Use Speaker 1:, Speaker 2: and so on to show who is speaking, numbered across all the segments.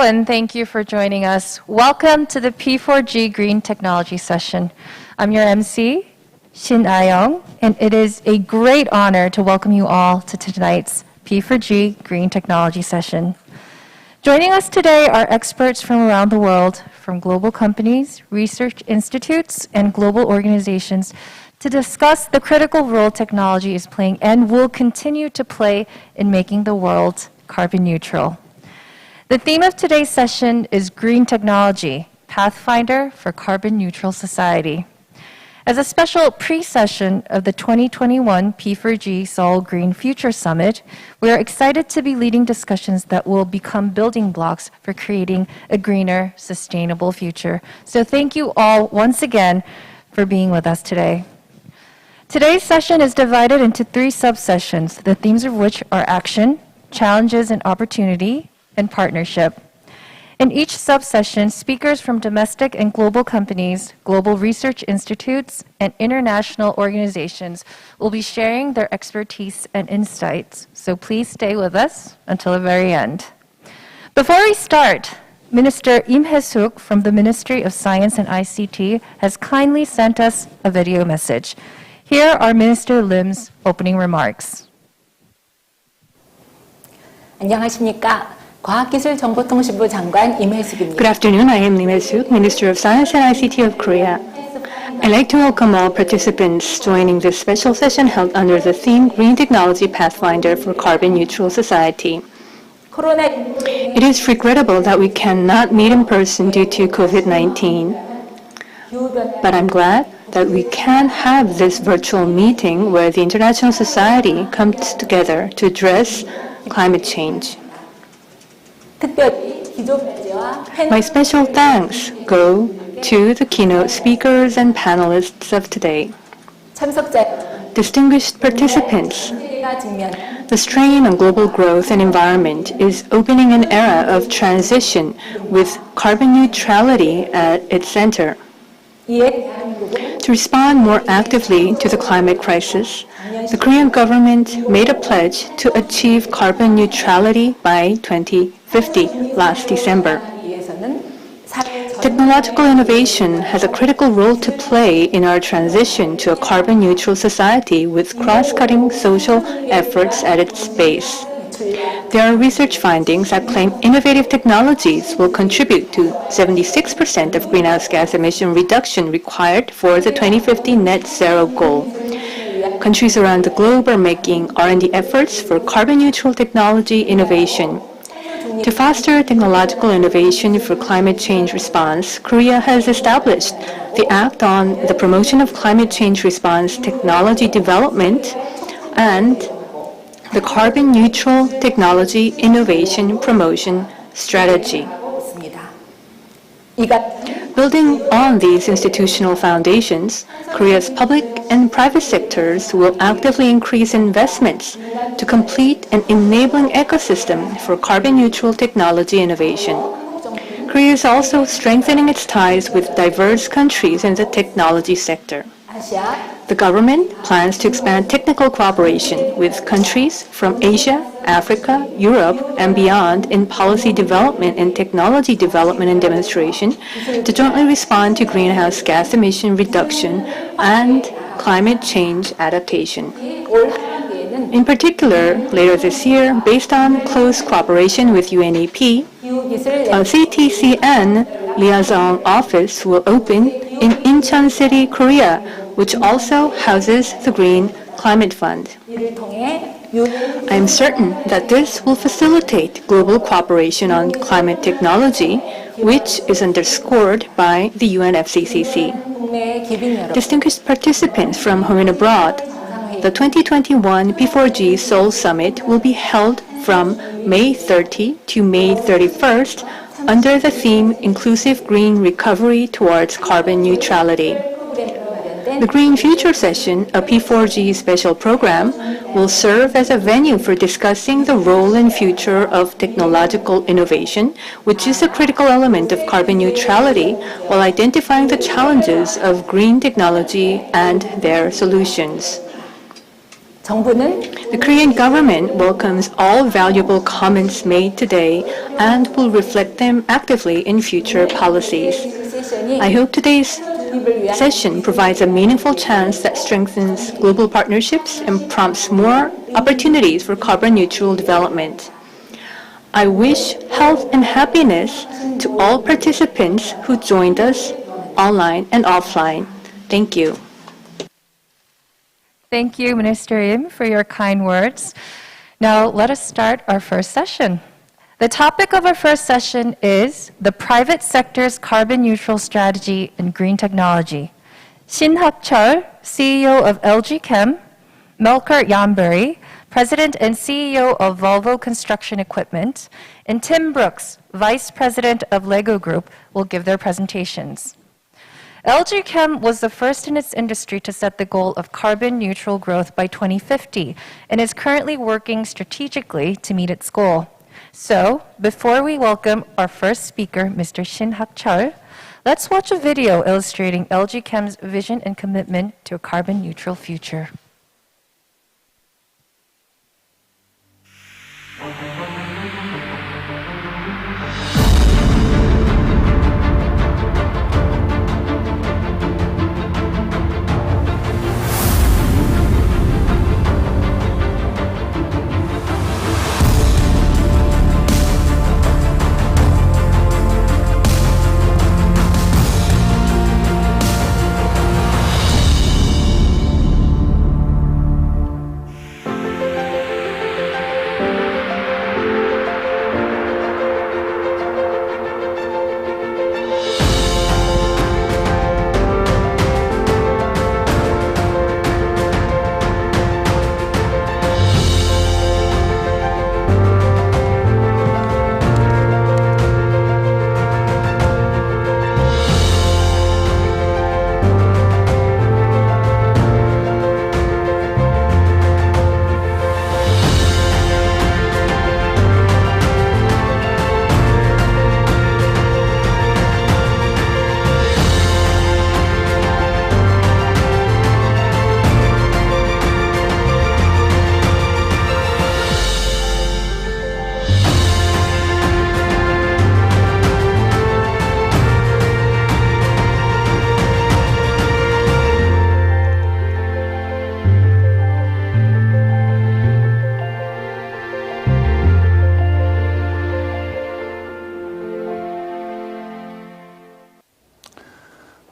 Speaker 1: and thank you for joining us. Welcome to the P4G Green Technology Session. I'm your MC, Shin Ah-young, and it is a great honor to welcome you all to tonight's P4G Green Technology Session. Joining us today are experts from around the world, from global companies, research institutes, and global organizations to discuss the critical role technology is playing and will continue to play in making the world carbon neutral. The theme of today's session is Green Technology, Pathfinder for Carbon Neutral Society. As a special pre-session of the 2021 P4G Seoul Green Future Summit, we are excited to be leading discussions that will become building blocks for creating a greener, sustainable future. So thank you all once again for being with us today. Today's session is divided into 3 subsessions, the themes of which are action, challenges and opportunity, and partnership. In each subsession, speakers from domestic and global companies, global research institutes, and international organizations will be sharing their expertise and insights. So please stay with us until the very end. Before we start, Minister Im Hae-suk from the Ministry of Science and ICT has kindly sent us a video message. Here are Minister Lim's opening remarks.
Speaker 2: 안녕하십니까? 과학기술정보통신부 장관 임혜숙입니다.
Speaker 3: Good afternoon, I am Lim Hae-suk, Minister of Science and ICT of Korea. I'd like to welcome all participants joining this special session held under the theme Green Technology Pathfinder for Carbon Neutral Society. It is regrettable that we cannot meet in person due to COVID-19, but I'm glad that we can have this virtual meeting where the international society comes together to address climate change. My special thanks go to the keynote speakers and panelists of today. Distinguished participants, the strain on global growth and environment is opening an era of transition with carbon neutrality at its center. To respond more actively to the climate crisis, the Korean government made a pledge to achieve carbon neutrality by 2050 last December. Technological innovation has a critical role to play in our transition to a carbon-neutral society with cross-cutting social efforts at its base. There are research findings that claim innovative technologies will contribute to 76% of greenhouse gas emission reduction required for the 2050 net zero goal. Countries around the globe are making R&D efforts for carbon-neutral technology innovation. To foster technological innovation for climate change response, Korea has established the Act on the Promotion of Climate Change Response Technology Development and the Carbon Neutral Technology Innovation Promotion Strategy. Building on these institutional foundations, Korea's public and private sectors will actively increase investments to complete an enabling ecosystem for carbon-neutral technology innovation. Korea is also strengthening its ties with diverse countries in the technology sector. The government plans to expand technical cooperation with countries from Asia, Africa, Europe, and beyond in policy development and technology development and demonstration to jointly respond to greenhouse gas emission reduction and climate change adaptation. In particular, later this year, based on close cooperation with UNEP, a CTCN liaison office will open in Incheon City, Korea, which also houses the Green Climate Fund. I am certain that this will facilitate global cooperation on climate technology, which is underscored by the UNFCCC. Distinguished participants from home and abroad, the 2021 P4G Seoul Summit will be held from May 30 to May 31st under the theme Inclusive Green Recovery Towards Carbon Neutrality. The Green Future Session, a P4G special program, will serve as a venue for discussing the role and future of technological innovation, which is a critical element of carbon neutrality, while identifying the challenges of green technology and their solutions. The Korean government welcomes all valuable comments made today and will reflect them actively in future policies. I hope today's session provides a meaningful chance that strengthens global partnerships and prompts more opportunities for carbon-neutral development. I wish health and happiness to all participants who joined us online and offline. Thank you.
Speaker 1: Thank you, Minister Im, for your kind words. Now, let us start our first session. The topic of our first session is the private sector's carbon neutral strategy in green technology. Shin Hak-cheol, CEO of LG Chem, Melker Yanbury, President and CEO of Volvo Construction Equipment, and Tim Brooks, Vice President of Lego Group, will give their presentations. LG Chem was the first in its industry to set the goal of carbon neutral growth by 2050 and is currently working strategically to meet its goal. So, before we welcome our first speaker, Mr. Shin Hak-cheol, let's watch a video illustrating LG Chem's vision and commitment to a carbon neutral future.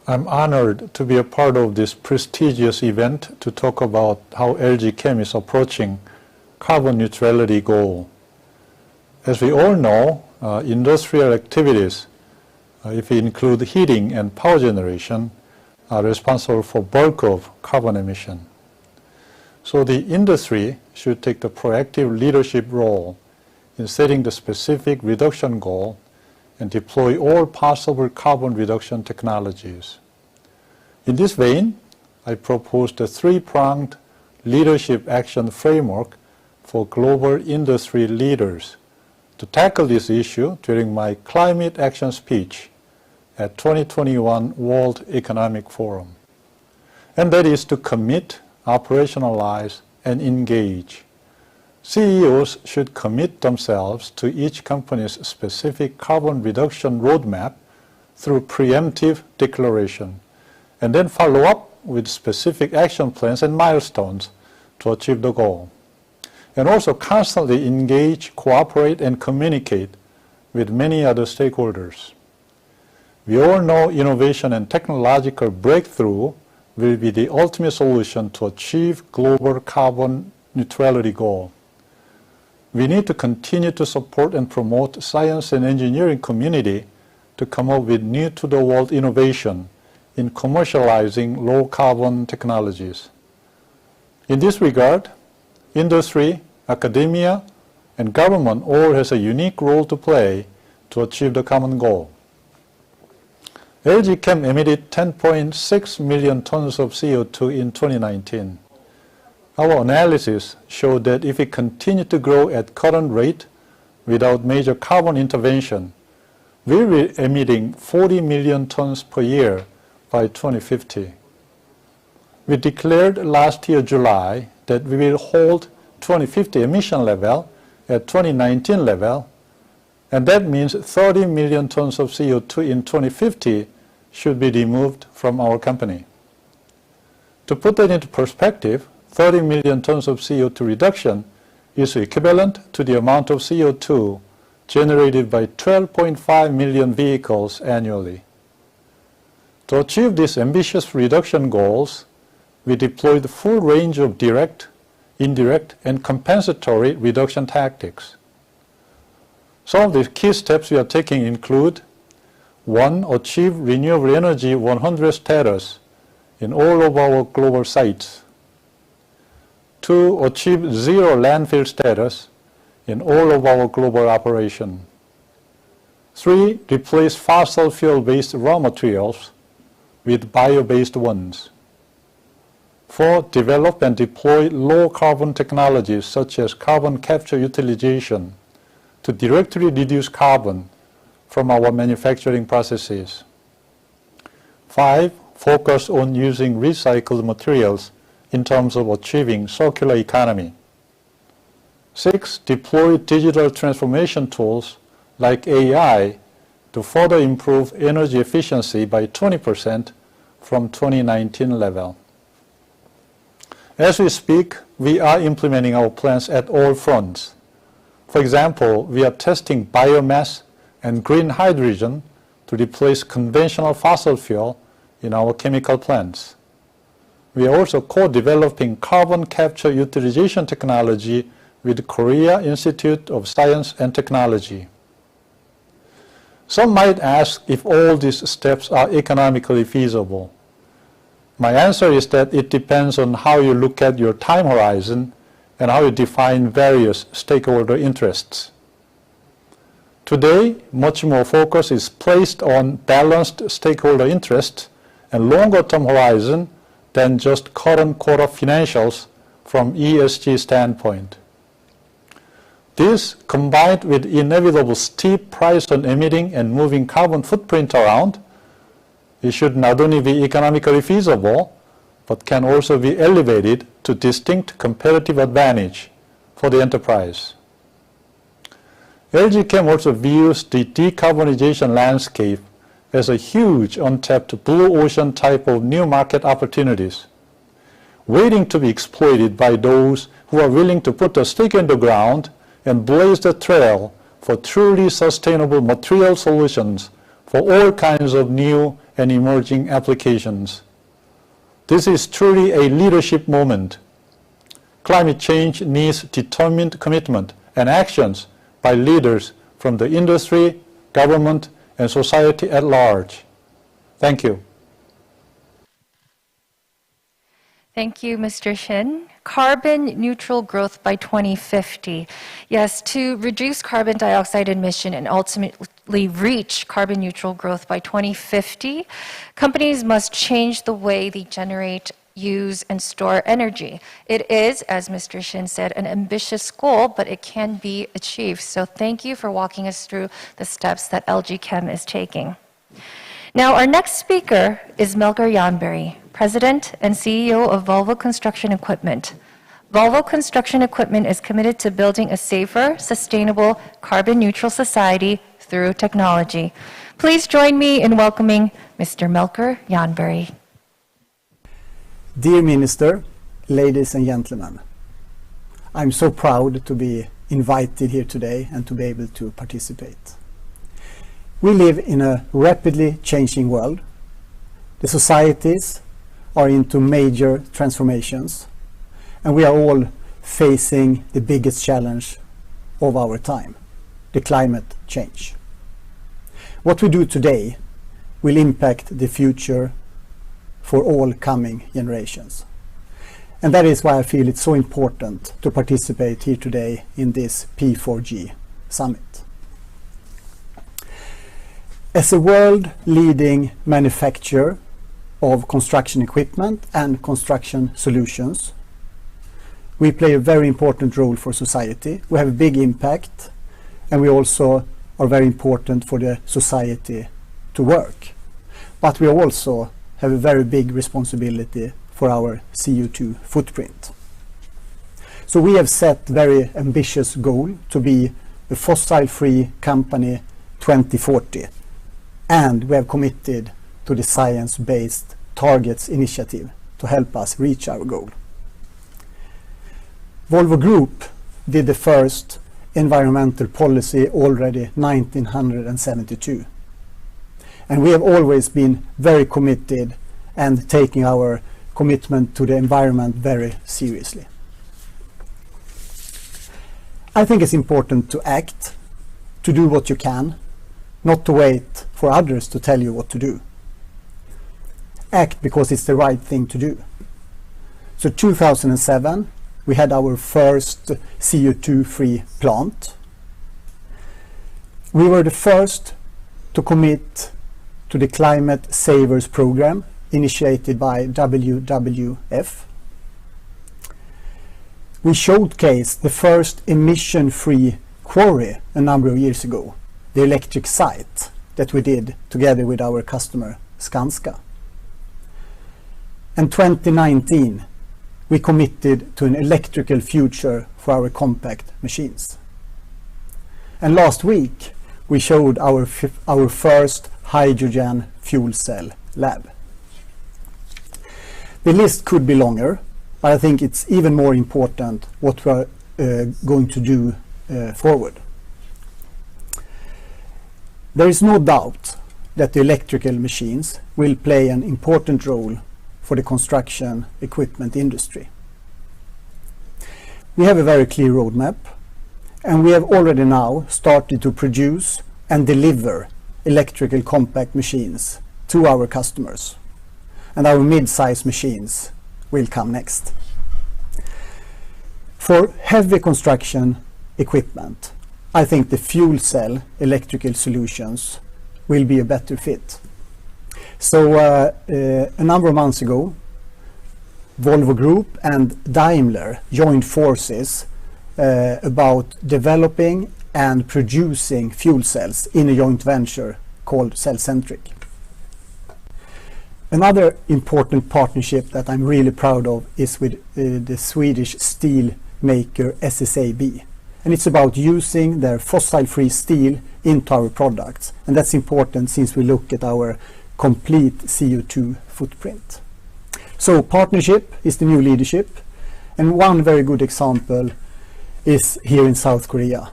Speaker 4: I'm honored to be a part of this prestigious event to talk about how LG Chem is approaching carbon neutrality goal. As we all know, industrial activities, if we include heating and power generation, are responsible for bulk of carbon emission. So the industry should take the proactive leadership role in setting the specific reduction goal and deploy all possible carbon reduction technologies. In this vein, I proposed a three-pronged leadership action framework for global industry leaders to tackle this issue during my climate action speech at 2021 World Economic Forum. And that is to commit, operationalize, and engage. CEOs should commit themselves to each company's specific carbon reduction roadmap through preemptive declaration, and then follow up with specific action plans and milestones to achieve the goal. And also constantly engage, cooperate, and communicate with many other stakeholders. We all know innovation and technological breakthrough will be the ultimate solution to achieve global carbon neutrality goal. We need to continue to support and promote science and engineering community to come up with new-to-the-world innovation in commercializing low-carbon technologies. In this regard, industry, academia, and government all has a unique role to play to achieve the common goal. LG Chem emitted 10.6 million tons of CO2 in 2019. Our analysis showed that if we continue to grow at current rate without major carbon intervention, we will be emitting 40 million tons per year by 2050. We declared last year, July, that we will hold 2050 emission level at 2019 level, and that means 30 million tons of CO2 in 2050 should be removed from our company. To put that into perspective, 30 million tons of CO2 reduction is equivalent to the amount of CO2 generated by 12.5 million vehicles annually. To achieve these ambitious reduction goals, we deployed a full range of direct, indirect, and compensatory reduction tactics. Some of the key steps we are taking include: 1. Achieve renewable energy 100 status in all of our global sites. 2. Achieve zero landfill status in all of our global operation. 3. Replace fossil fuel-based raw materials with bio-based ones. 4. Develop and deploy low-carbon technologies such as carbon capture utilization to directly reduce carbon from our manufacturing processes. 5. Focus on using recycled materials in terms of achieving circular economy. 6. Deploy digital transformation tools like AI to further improve energy efficiency by 20% from 2019 level. As we speak, we are implementing our plans at all fronts. For example, we are testing biomass and green hydrogen to replace conventional fossil fuel in our chemical plants. We are also co-developing carbon capture utilization technology with Korea Institute of Science and Technology. Some might ask if all these steps are economically feasible. My answer is that it depends on how you look at your time horizon and how you define various stakeholder interests. Today, much more focus is placed on balanced stakeholder interests and longer-term horizon than just current quarter financials from ESG standpoint. This, combined with inevitable steep price on emitting and moving carbon footprint around, it should not only be economically feasible, but can also be elevated to distinct competitive advantage for the enterprise. LG Chem also views the decarbonization landscape as a huge untapped blue ocean type of new market opportunities, waiting to be exploited by those who are willing to put a stake in the ground and blaze the trail for truly sustainable material solutions for all kinds of new and emerging applications. This is truly a leadership moment. Climate change needs determined commitment and actions by leaders from the industry, government, and society at large. Thank you.
Speaker 1: Thank you, Mr. Shin. Carbon neutral growth by 2050. Yes, to reduce carbon dioxide emission and ultimately reach carbon neutral growth by 2050, companies must change the way they generate, use, and store energy. It is, as Mr. Shin said, an ambitious goal, but it can be achieved. So thank you for walking us through the steps that LG Chem is taking. Now, our next speaker is Melker Janberg, President and CEO of Volvo Construction Equipment. Volvo Construction Equipment is committed to building a safer, sustainable, carbon-neutral society through technology. Please join me in welcoming Mr. Melker Janberg.
Speaker 5: Dear Minister, ladies and gentlemen, I'm so proud to be invited here today and to be able to participate. We live in a rapidly changing world. The societies are into major transformations, and we are all facing the biggest challenge of our time, the climate change. What we do today will impact the future for all coming generations. And that is why I feel it's so important to participate here today in this P4G summit. As a world-leading manufacturer of construction equipment and construction solutions, we play a very important role for society. We have a big impact, and we also are very important for the society to work. But we also have a very big responsibility for our CO2 footprint. So we have set very ambitious goal to be a fossil-free company 2040, and we have committed to the Science-Based Targets Initiative to help us reach our goal. Volvo Group did the first environmental policy already 1972. And we have always been very committed and taking our commitment to the environment very seriously. I think it's important to act, to do what you can, not to wait for others to tell you what to do. Act because it's the right thing to do. So 2007, we had our first CO2-free plant. We were the first to commit to the Climate Savers program initiated by WWF. We showcased the first emission-free quarry a number of years ago, the electric site that we did together with our customer Skanska. And 2019, we committed to an electrical future for our compact machines. And last week, we showed our first hydrogen fuel cell lab. The list could be longer, but I think it's even more important what we're going to do forward. There is no doubt that the electrical machines will play an important role for the construction equipment industry. We have a very clear roadmap, and we have already now started to produce and deliver electrical compact machines to our customers, and our mid-size machines will come next. For heavy construction equipment, I think the fuel cell electrical solutions will be a better fit. So a number of months ago, Volvo Group and Daimler joined forces about developing and producing fuel cells in a joint venture called Cellcentric. Another important partnership that I'm really proud of is with the Swedish steel maker SSAB. And it's about using their fossil-free steel into our products. And that's important since we look at our complete CO2 footprint. So partnership is the new leadership. And one very good example is here in South Korea.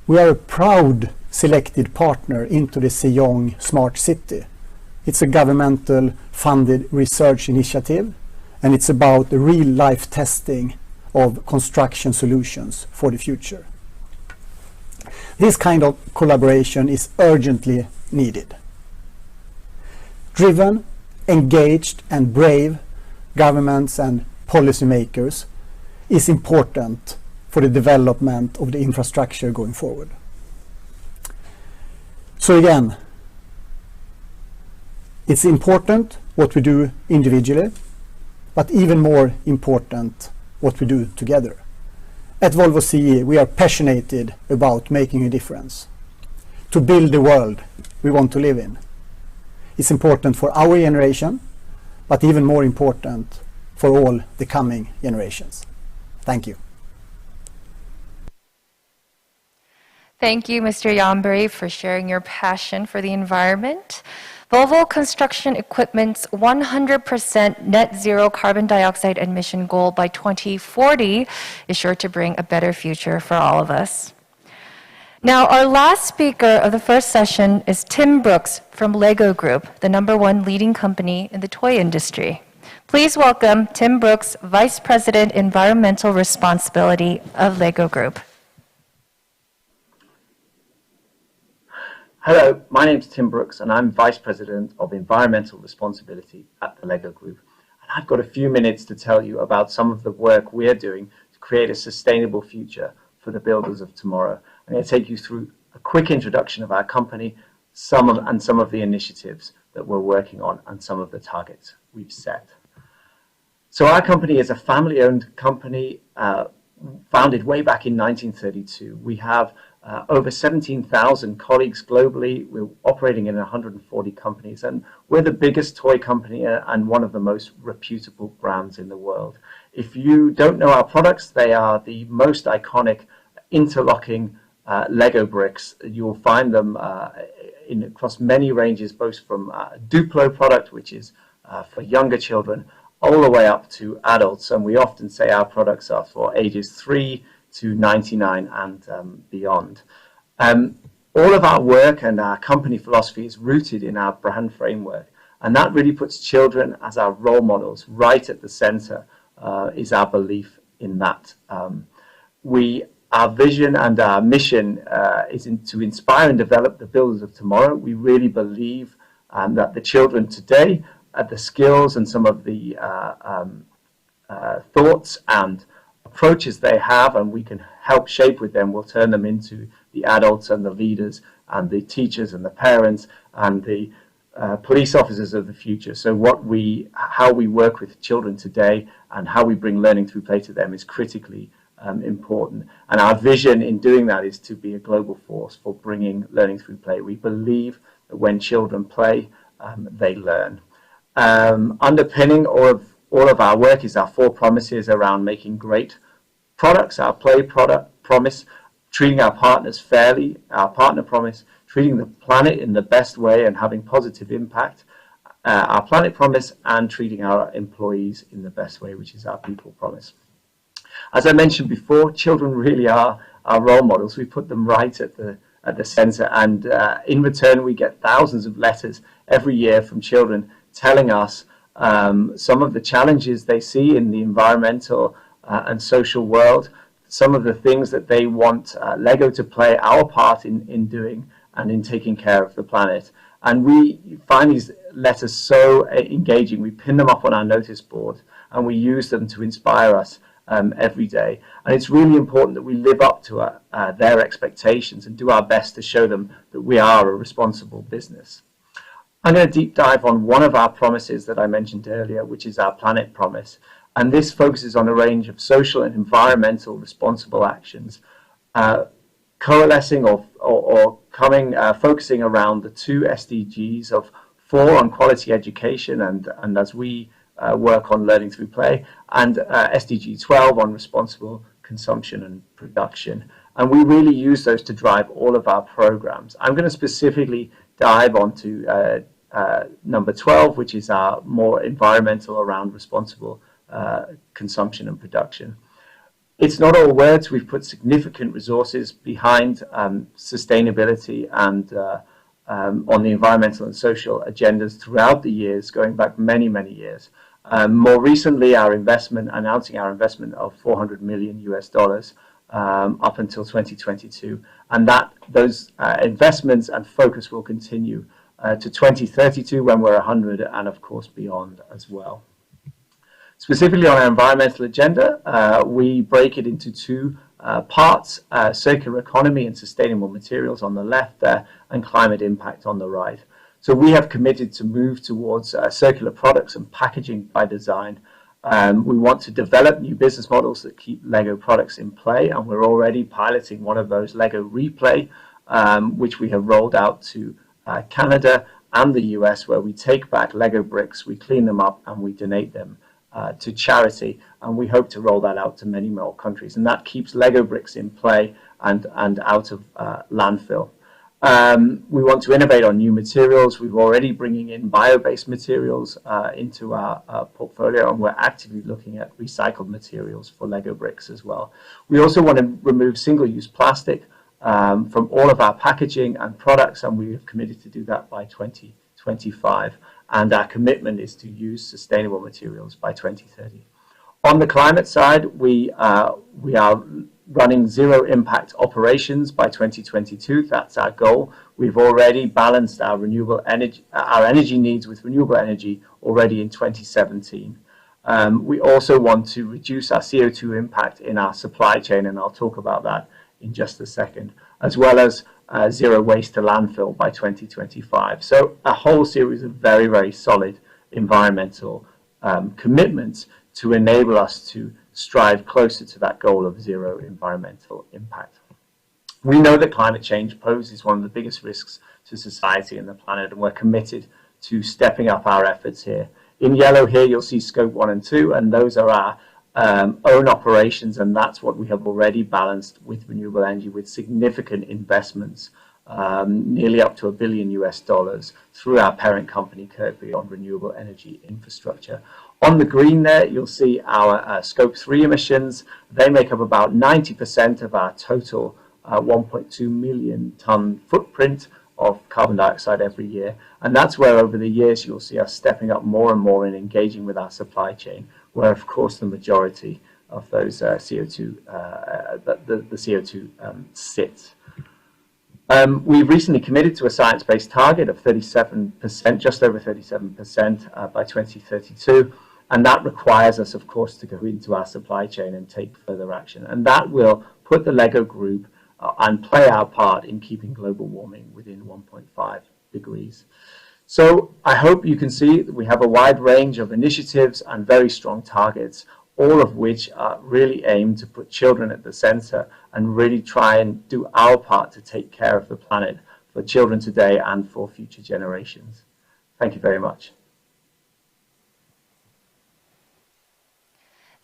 Speaker 5: We are a proud selected partner into the Sejong Smart City. It's a governmental funded research initiative, and it's about the real life testing of construction solutions for the future. This kind of collaboration is urgently needed. Driven, engaged and brave governments and policymakers is important for the development of the infrastructure going forward. So again, it's important what we do individually, but even more important what we do together. At Volvo CE, we are passionate about making a difference, to build the world we want to live in. It's important for our generation, but even more important for all the coming generations. Thank you.
Speaker 1: Thank you, Mr. Janbury, for sharing your passion for the environment. Volvo Construction Equipment's 100% net zero carbon dioxide emission goal by 2040 is sure to bring a better future for all of us. Now, our last speaker of the first session is Tim Brooks from Lego Group, the #1 leading company in the toy industry. Please welcome Tim Brooks, Vice President, Environmental Responsibility of Lego Group.
Speaker 6: Hello, my name is Tim Brooks and I'm Vice President of Environmental Responsibility at the Lego Group. And I've got a few minutes to tell you about some of the work we're doing to create a sustainable future for the builders of tomorrow. I'm going to take you through a quick introduction of our company, some of the initiatives that we're working on and some of the targets we've set. So our company is a family-owned company founded way back in 1932. We have over 17,000 colleagues globally. We're operating in 140 companies, and we're the biggest toy company and one of the most reputable brands in the world. If you don't know our products, they are the most iconic interlocking Lego bricks. You'll find them across many ranges, both from Duplo product, which is for younger children, all the way up to adults. And we often say our products are for ages 3 to 99 and beyond. All of our work and our company philosophy is rooted in our brand framework, and that really puts children as our role models. Right at the center is our belief in that. Our vision and our mission is to inspire and develop the builders of tomorrow. We really believe that the children today, the skills and some of the thoughts and approaches they have, and we can help shape with them, will turn them into the adults and the leaders and the teachers and the parents and the police officers of the future. So how we work with children today and how we bring learning through play to them is critically important. And our vision in doing that is to be a global force for bringing learning through play. We believe that when children play, they learn. Underpinning all of our work is our 4 promises around making great products, our play product promise, treating our partners fairly, our partner promise, treating the planet in the best way and having positive impact, our planet promise, and treating our employees in the best way, which is our people promise. As I mentioned before, children really are our role models. We put them right at the center, and in return we get thousands of letters every year from children telling us some of the challenges they see in the environmental and social world, some of the things that they want Lego to play our part in doing and in taking care of the planet. And we find these letters so engaging. We pin them up on our notice board and we use them to inspire us every day. And it's really important that we live up to their expectations and do our best to show them that we are a responsible business. I'm going to deep dive on one of our promises that I mentioned earlier, which is our planet promise. And this focuses on a range of social and environmental responsible actions, coalescing or focusing around the 2 SDGs of 4 on quality education and as we work on learning through play, and SDG 12 on responsible consumption and production. And we really use those to drive all of our programs. I'm going to specifically dive onto number 12, which is our more environmental around responsible consumption and production. It's not all words. We've put significant resources behind sustainability and on the environmental and social agendas throughout the years, going back many, many years. More recently, announcing our investment of $400 million up until 2022, and those investments and focus will continue to 2032 when we're 100, and of course beyond as well. Specifically on our environmental agenda, we break it into 2 parts, circular economy and sustainable materials on the left there, and climate impact on the right. So we have committed to move towards circular products and packaging by design. We want to develop new business models that keep Lego products in play, and we're already piloting one of those, Lego Replay, which we have rolled out to Canada and the US, where we take back Lego bricks, we clean them up, and we donate them to charity, and we hope to roll that out to many more countries, and that keeps Lego bricks in play and out of landfill. We want to innovate on new materials. We're already bringing in bio-based materials into our portfolio, and we're actively looking at recycled materials for Lego bricks as well. We also want to remove single-use plastic from all of our packaging and products, and we have committed to do that by 2025. And our commitment is to use sustainable materials by 2030. On the climate side, we are running zero impact operations by 2022. That's our goal. We've already balanced our energy needs with renewable energy already in 2017. We also want to reduce our CO2 impact in our supply chain, and I'll talk about that in just a second, as well as zero waste to landfill by 2025. So a whole series of very, very solid environmental commitments to enable us to strive closer to that goal of zero environmental impact. We know that climate change poses one of the biggest risks to society and the planet, and we're committed to stepping up our efforts here. In yellow here, you'll see scope 1 and 2, and those are our own operations, and that's what we have already balanced with renewable energy with significant investments, nearly up to $1 billion through our parent company, Kirkby, on renewable energy infrastructure. On the green there, you'll see our scope 3 emissions. They make up about 90% of our total 1.2 million ton footprint of carbon dioxide every year. And that's where over the years you'll see us stepping up more and more in engaging with our supply chain, where of course the majority of those CO2, the CO2 sits. We've recently committed to a science-based target of 37%, just over 37% by 2032. And that requires us, of course, to go into our supply chain and take further action. And that will put the LEGO Group and play our part in keeping global warming within 1.5 degrees. So I hope you can see that we have a wide range of initiatives and very strong targets, all of which are really aimed to put children at the center and really try and do our part to take care of the planet for children today and for future generations. Thank you very much.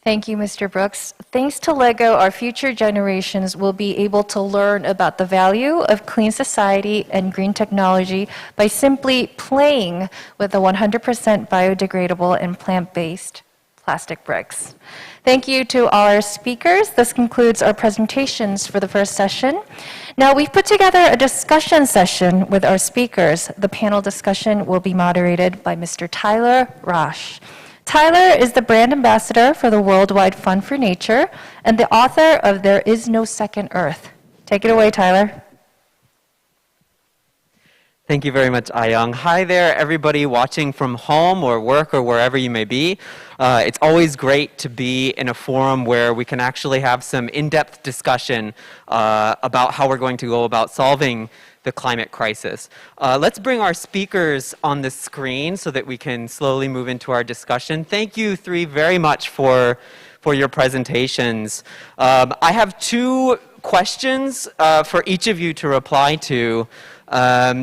Speaker 1: Thank you, Mr. Brooks. Thanks to LEGO, our future generations will be able to learn about the value of clean society and green technology by simply playing with the 100% biodegradable and plant-based plastic bricks. Thank you to our speakers. This concludes our presentations for the first session. Now, we've put together a discussion session with our speakers. The panel discussion will be moderated by Mr. Tyler Roche. Tyler is the brand ambassador for the Worldwide Fund for Nature and the author of There Is No Second Earth. Take it away, Tyler.
Speaker 7: Thank you very much, Ayong. Hi there, everybody watching from home or work or wherever you may be. It's always great to be in a forum where we can actually have some in-depth discussion about how we're going to go about solving the climate crisis. Let's bring our speakers on the screen so that we can slowly move into our discussion. Thank you three very much for your presentations. I have two questions for each of you to reply to.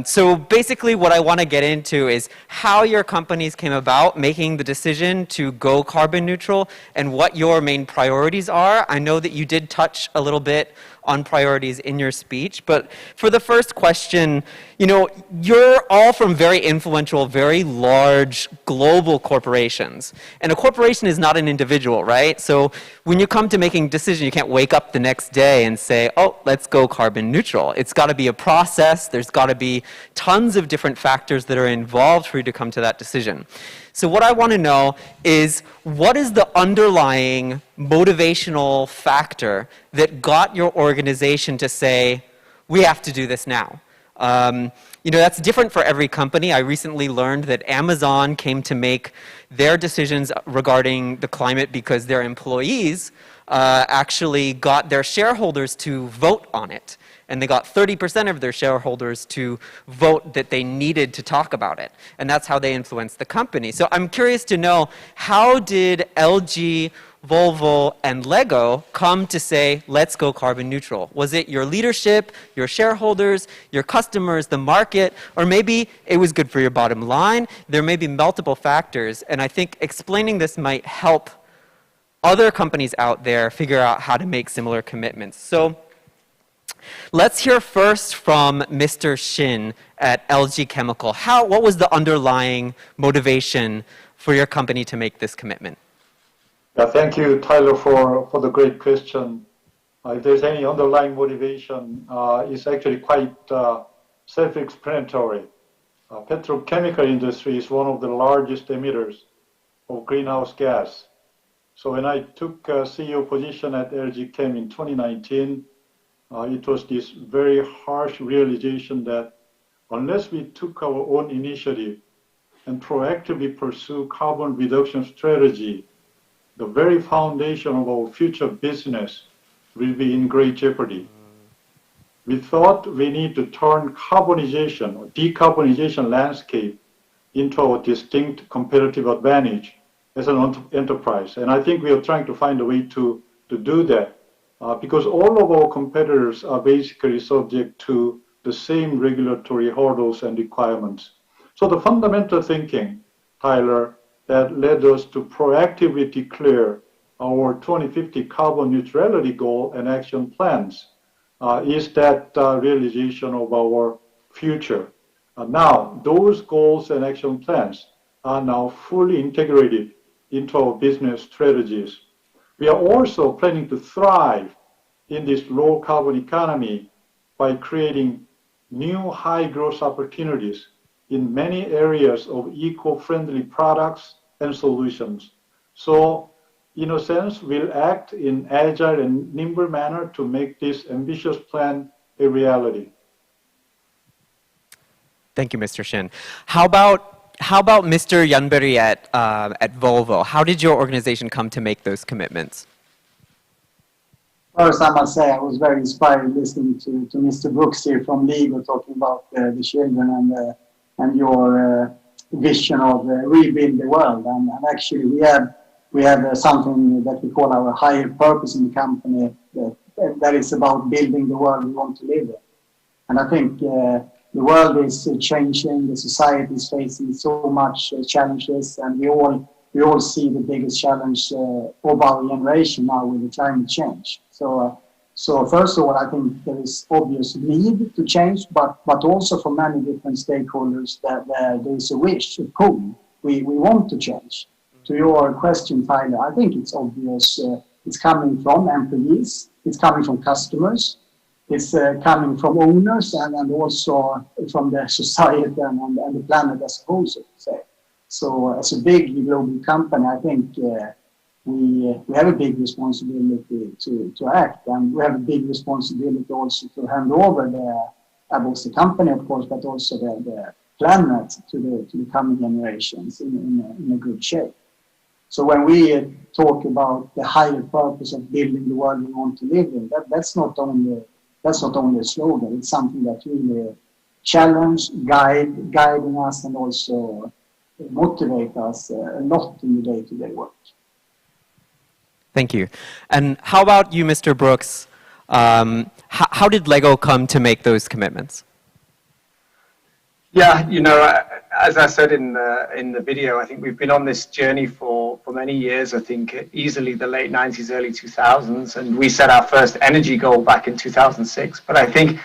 Speaker 7: So basically what I want to get into is how your companies came about making the decision to go carbon neutral and what your main priorities are. I know that you did touch a little bit on priorities in your speech, but for the first question, you know, you're all from very influential, very large global corporations. And a corporation is not an individual, right? So when you come to making decisions, you can't wake up the next day and say, oh, let's go carbon neutral. It's got to be a process. There's got to be tons of different factors that are involved for you to come to that decision. So what I want to know is, what is the underlying motivational factor that got your organization to say, we have to do this now? You know, that's different for every company. I recently learned that Amazon came to make their decisions regarding the climate because their employees actually got their shareholders to vote on it. And they got 30% of their shareholders to vote that they needed to talk about it. And that's how they influenced the company. So I'm curious to know, how did LG, Volvo, and Lego come to say, let's go carbon neutral? Was it your leadership, your shareholders, your customers, the market, or maybe it was good for your bottom line? There may be multiple factors, and I think explaining this might help other companies out there figure out how to make similar commitments. So let's hear first from Mr. Shin at LG Chemical. What was the underlying motivation for your company to make this commitment?
Speaker 8: Thank you, Tyler, for the great question. If there's any underlying motivation, it's actually quite self-explanatory. Petrochemical industry is one of the largest emitters of greenhouse gas. So when I took CEO position at LG Chem in 2019, it was this very harsh realization that unless we took our own initiative and proactively pursue carbon reduction strategy, the very foundation of our future business will be in great jeopardy. We thought we need to turn carbonization or decarbonization landscape into our distinct competitive advantage as an enterprise. And I think we are trying to find a way to do that because all of our competitors are basically subject to the same regulatory hurdles and requirements. So the fundamental thinking, Tyler, that led us to proactively declare our 2050 carbon neutrality goal and action plans is that realization of our future. Now, those goals and action plans are now fully integrated into our business strategies. We are also planning to thrive in this low carbon economy by creating new high growth opportunities in many areas of eco-friendly products and solutions. So, in a sense, we'll act in agile and nimble manner to make this ambitious plan a reality.
Speaker 7: Thank you, Mr. Shin. How about Mr. Yanberi at Volvo? How did your organization come to make those commitments?
Speaker 9: First, I must say I was very inspired listening to Mr. Brooks here from Lego talking about the children and your vision of rebuild the world. And actually, we have something that we call our higher purpose in the company that is about building the world we want to live in. And I think the world is changing, the society is facing so much challenges, and we all see the biggest challenge of our generation now with the climate change. So first of all, I think there is obvious need to change, but also for many different stakeholders that there is a wish, a pull. We want to change. To your question, Tyler, I think it's obvious. It's coming from employees, it's coming from customers, it's coming from owners, and also from the society and the planet as a whole, so to say. So as a big global company, I think we have a big responsibility to act, and we have a big responsibility also to hand over both the company, of course, but also the planet to the coming generations in a good shape. So when we talk about the higher purpose of building the world we want to live in, that's not only a slogan. It's something that really challenge, guiding us, and also motivate us a lot in the day-to-day work.
Speaker 7: Thank you. And how about you, Mr. Brooks? How did Lego come to make those commitments?
Speaker 10: Yeah, as I said in the video, I think we've been on this journey for many years. I think easily the late 90s, early 2000s, and we set our first energy goal back in 2006. But I think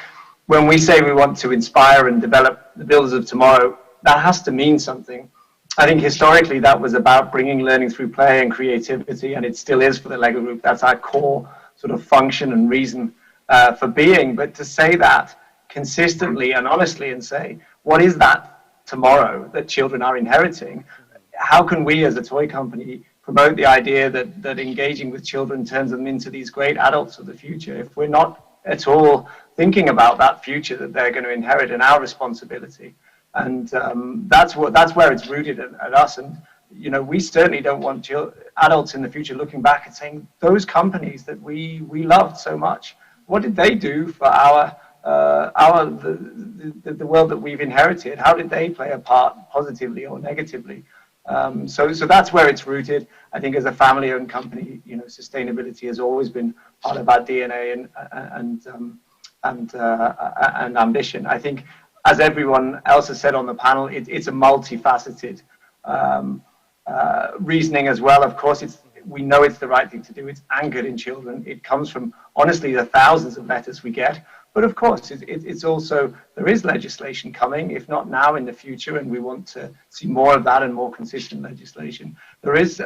Speaker 10: when we say we want to inspire and develop the builders of tomorrow, that has to mean something. I think historically that was about bringing learning through play and creativity, and it still is for the Lego Group. That's our core sort of function and reason for being. But to say that consistently and honestly and say, what is that tomorrow that children are inheriting? How can we as a toy company promote the idea that engaging with children turns them into these great adults of the future if we're not at all thinking about that future that they're going to inherit and our responsibility? And that's where it's rooted at us. And we certainly don't want adults in the future looking back and saying, those companies that we loved so much, what did they do for the world that we've inherited? How did they play a part positively or negatively? So that's where it's rooted. I think as a family-owned company, sustainability has always been part of our DNA and ambition. I think, as everyone else has said on the panel, it's a multifaceted reasoning as well. Of course, we know it's the right thing to do. It's anchored in children. It comes from, honestly, the thousands of letters we get. But of course, it's also, there is legislation coming, if not now, in the future, and we want to see more of that and more consistent legislation. There is,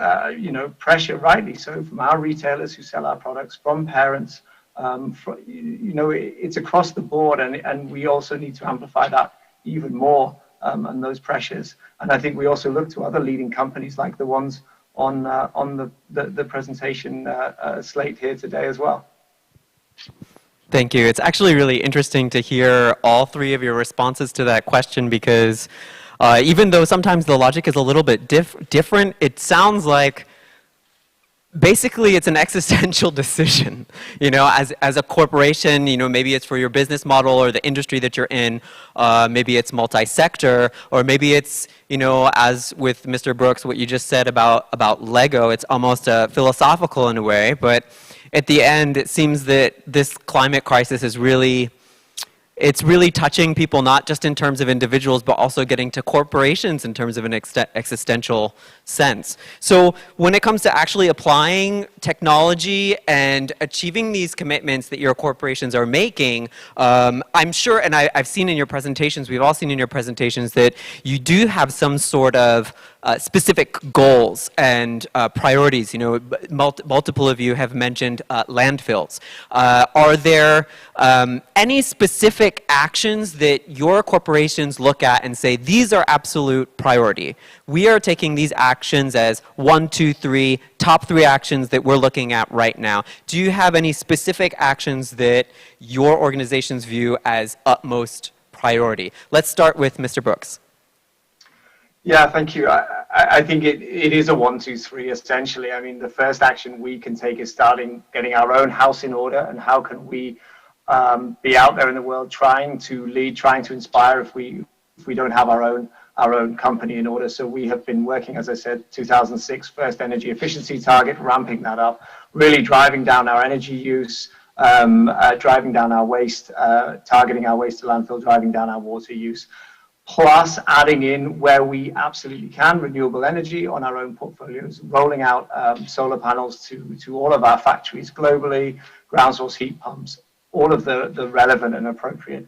Speaker 10: pressure, rightly so, from our retailers who sell our products, from parents. It's across the board, and we also need to amplify that even more, and those pressures. And I think we also look to other leading companies like the ones on the presentation slate here today as well.
Speaker 7: Thank you. It's actually really interesting to hear all three of your responses to that question, because even though sometimes the logic is a little bit different, it sounds like basically it's an existential decision, you know, as a corporation, you know, maybe it's for your business model or the industry that you're in, maybe it's multi-sector, or maybe it's, you know, as with Mr. Brooks, what you just said about Lego, it's almost philosophical in a way, but at the end, it seems that this climate crisis is really, it's really touching people, not just in terms of individuals, but also getting to corporations in terms of an existential sense. So when it comes to actually applying technology and achieving these commitments that your corporations are making, I'm sure, and I've seen in your presentations, we've all seen in your presentations that you do have some sort of specific goals and priorities. You know, multiple of you have mentioned landfills. Are there any specific actions that your corporations look at and say, these are absolute priority? We are taking these actions as 1, 2, 3, top 3 actions that we're looking at right now. Do you have any specific actions that your organizations view as utmost priority? Let's start with Mr. Brooks.
Speaker 10: Yeah, thank you. I think it is a 1, 2, 3 essentially. I mean, the first action we can take is getting our own house in order, and how can we be out there in the world trying to lead, trying to inspire if we don't have our own company in order. So we have been working, as I said, 2006 first energy efficiency target, ramping that up, really driving down our energy use, driving down our waste, targeting our waste to landfill, driving down our water use, plus adding in where we absolutely can renewable energy on our own portfolios, rolling out solar panels to all of our factories globally, ground source heat pumps, all of the relevant and appropriate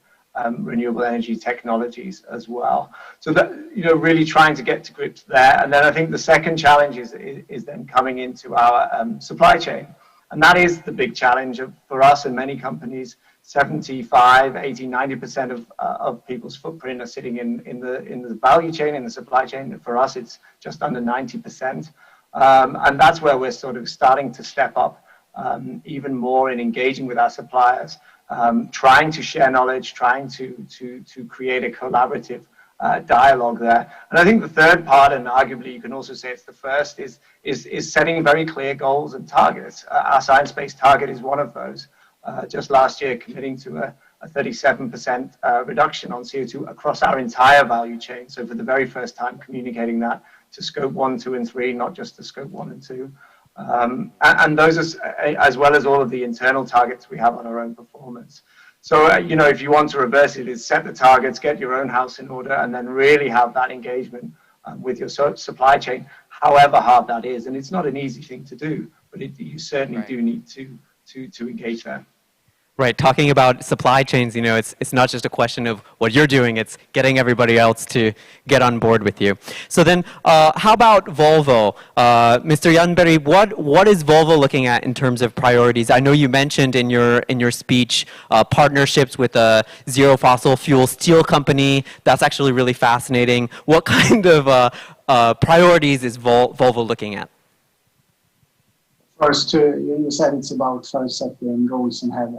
Speaker 10: renewable energy technologies as well. So that, you know, really trying to get to grips there. And then I think the second challenge is then coming into our supply chain. And that is the big challenge for us and many companies. 75, 80, 90% of people's footprint are sitting in the value chain, in the supply chain. For us, it's just under 90%. And that's where we're sort of starting to step up even more in engaging with our suppliers, trying to share knowledge, trying to create a collaborative dialogue there. And I think the third part, and arguably you can also say it's the first, is setting very clear goals and targets. Our science-based target is one of those. Just last year, committing to a 37% reduction on CO2 across our entire value chain. So for the very first time, communicating that to scope 1, 2, and 3, not just to scope 1 and 2. And those are, as well as all of the internal targets we have on our own performance. So, you know, if you want to reverse it, is set the targets, get your own house in order, and then really have that engagement with your supply chain, however hard that is. And it's not an easy thing to do, but you certainly do need to engage there.
Speaker 7: Right, talking about supply chains, you know, it's not just a question of what you're doing, it's getting everybody else to get on board with you. So then, how about Volvo? Mr. Janberg, what is Volvo looking at in terms of priorities? I know you mentioned in your speech partnerships with a zero fossil fuel steel company. That's actually really fascinating. What kind of priorities is Volvo looking at?
Speaker 9: First, you said it's about first setting goals and have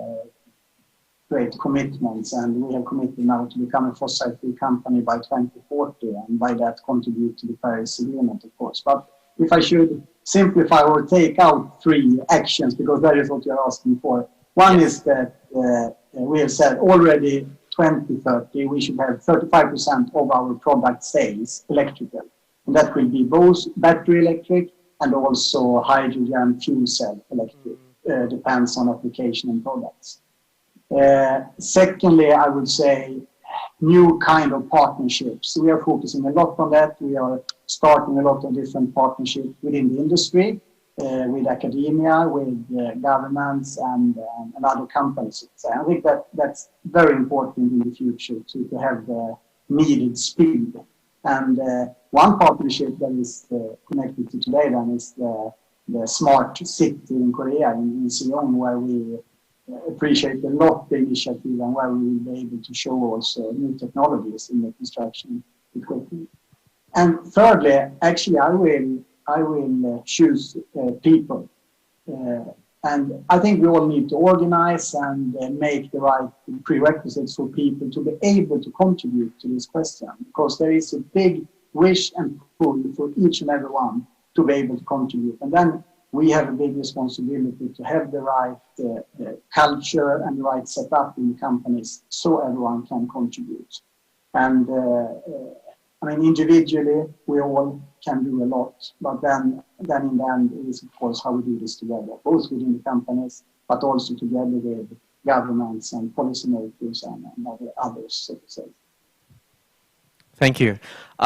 Speaker 9: great commitments, and we have committed now to become a fossil-free company by 2040, and by that contribute to the Paris Agreement, of course. But if I should simplify or take out 3 actions, because that is what you're asking for. One is that we have said already 2030, we should have 35% of our product sales electrical. And that will be both battery electric and also hydrogen fuel cell electric, depends on application and products. Secondly, I would say new kind of partnerships. We are focusing a lot on that. We are starting a lot of different partnerships within the industry, with academia, with governments and other companies. So I think that's very important in the future to have the needed speed. And one partnership that is connected to today then is the smart city in Korea, in Seoul, where we appreciate a lot the initiative and where we will be able to show also new technologies in the construction equipment. And thirdly, actually, I will choose people. And I think we all need to organize and make the right prerequisites for people to be able to contribute to this question, because there is a big wish and pull for each and every one to be able to contribute. And then we have a big responsibility to have the right culture and the right setup in the companies so everyone can contribute. And I mean, individually, we all can do a lot, but then in the end, it is, of course, how we do this together, both within the companies, but also together with governments and policymakers and others, so to say.
Speaker 7: Thank you.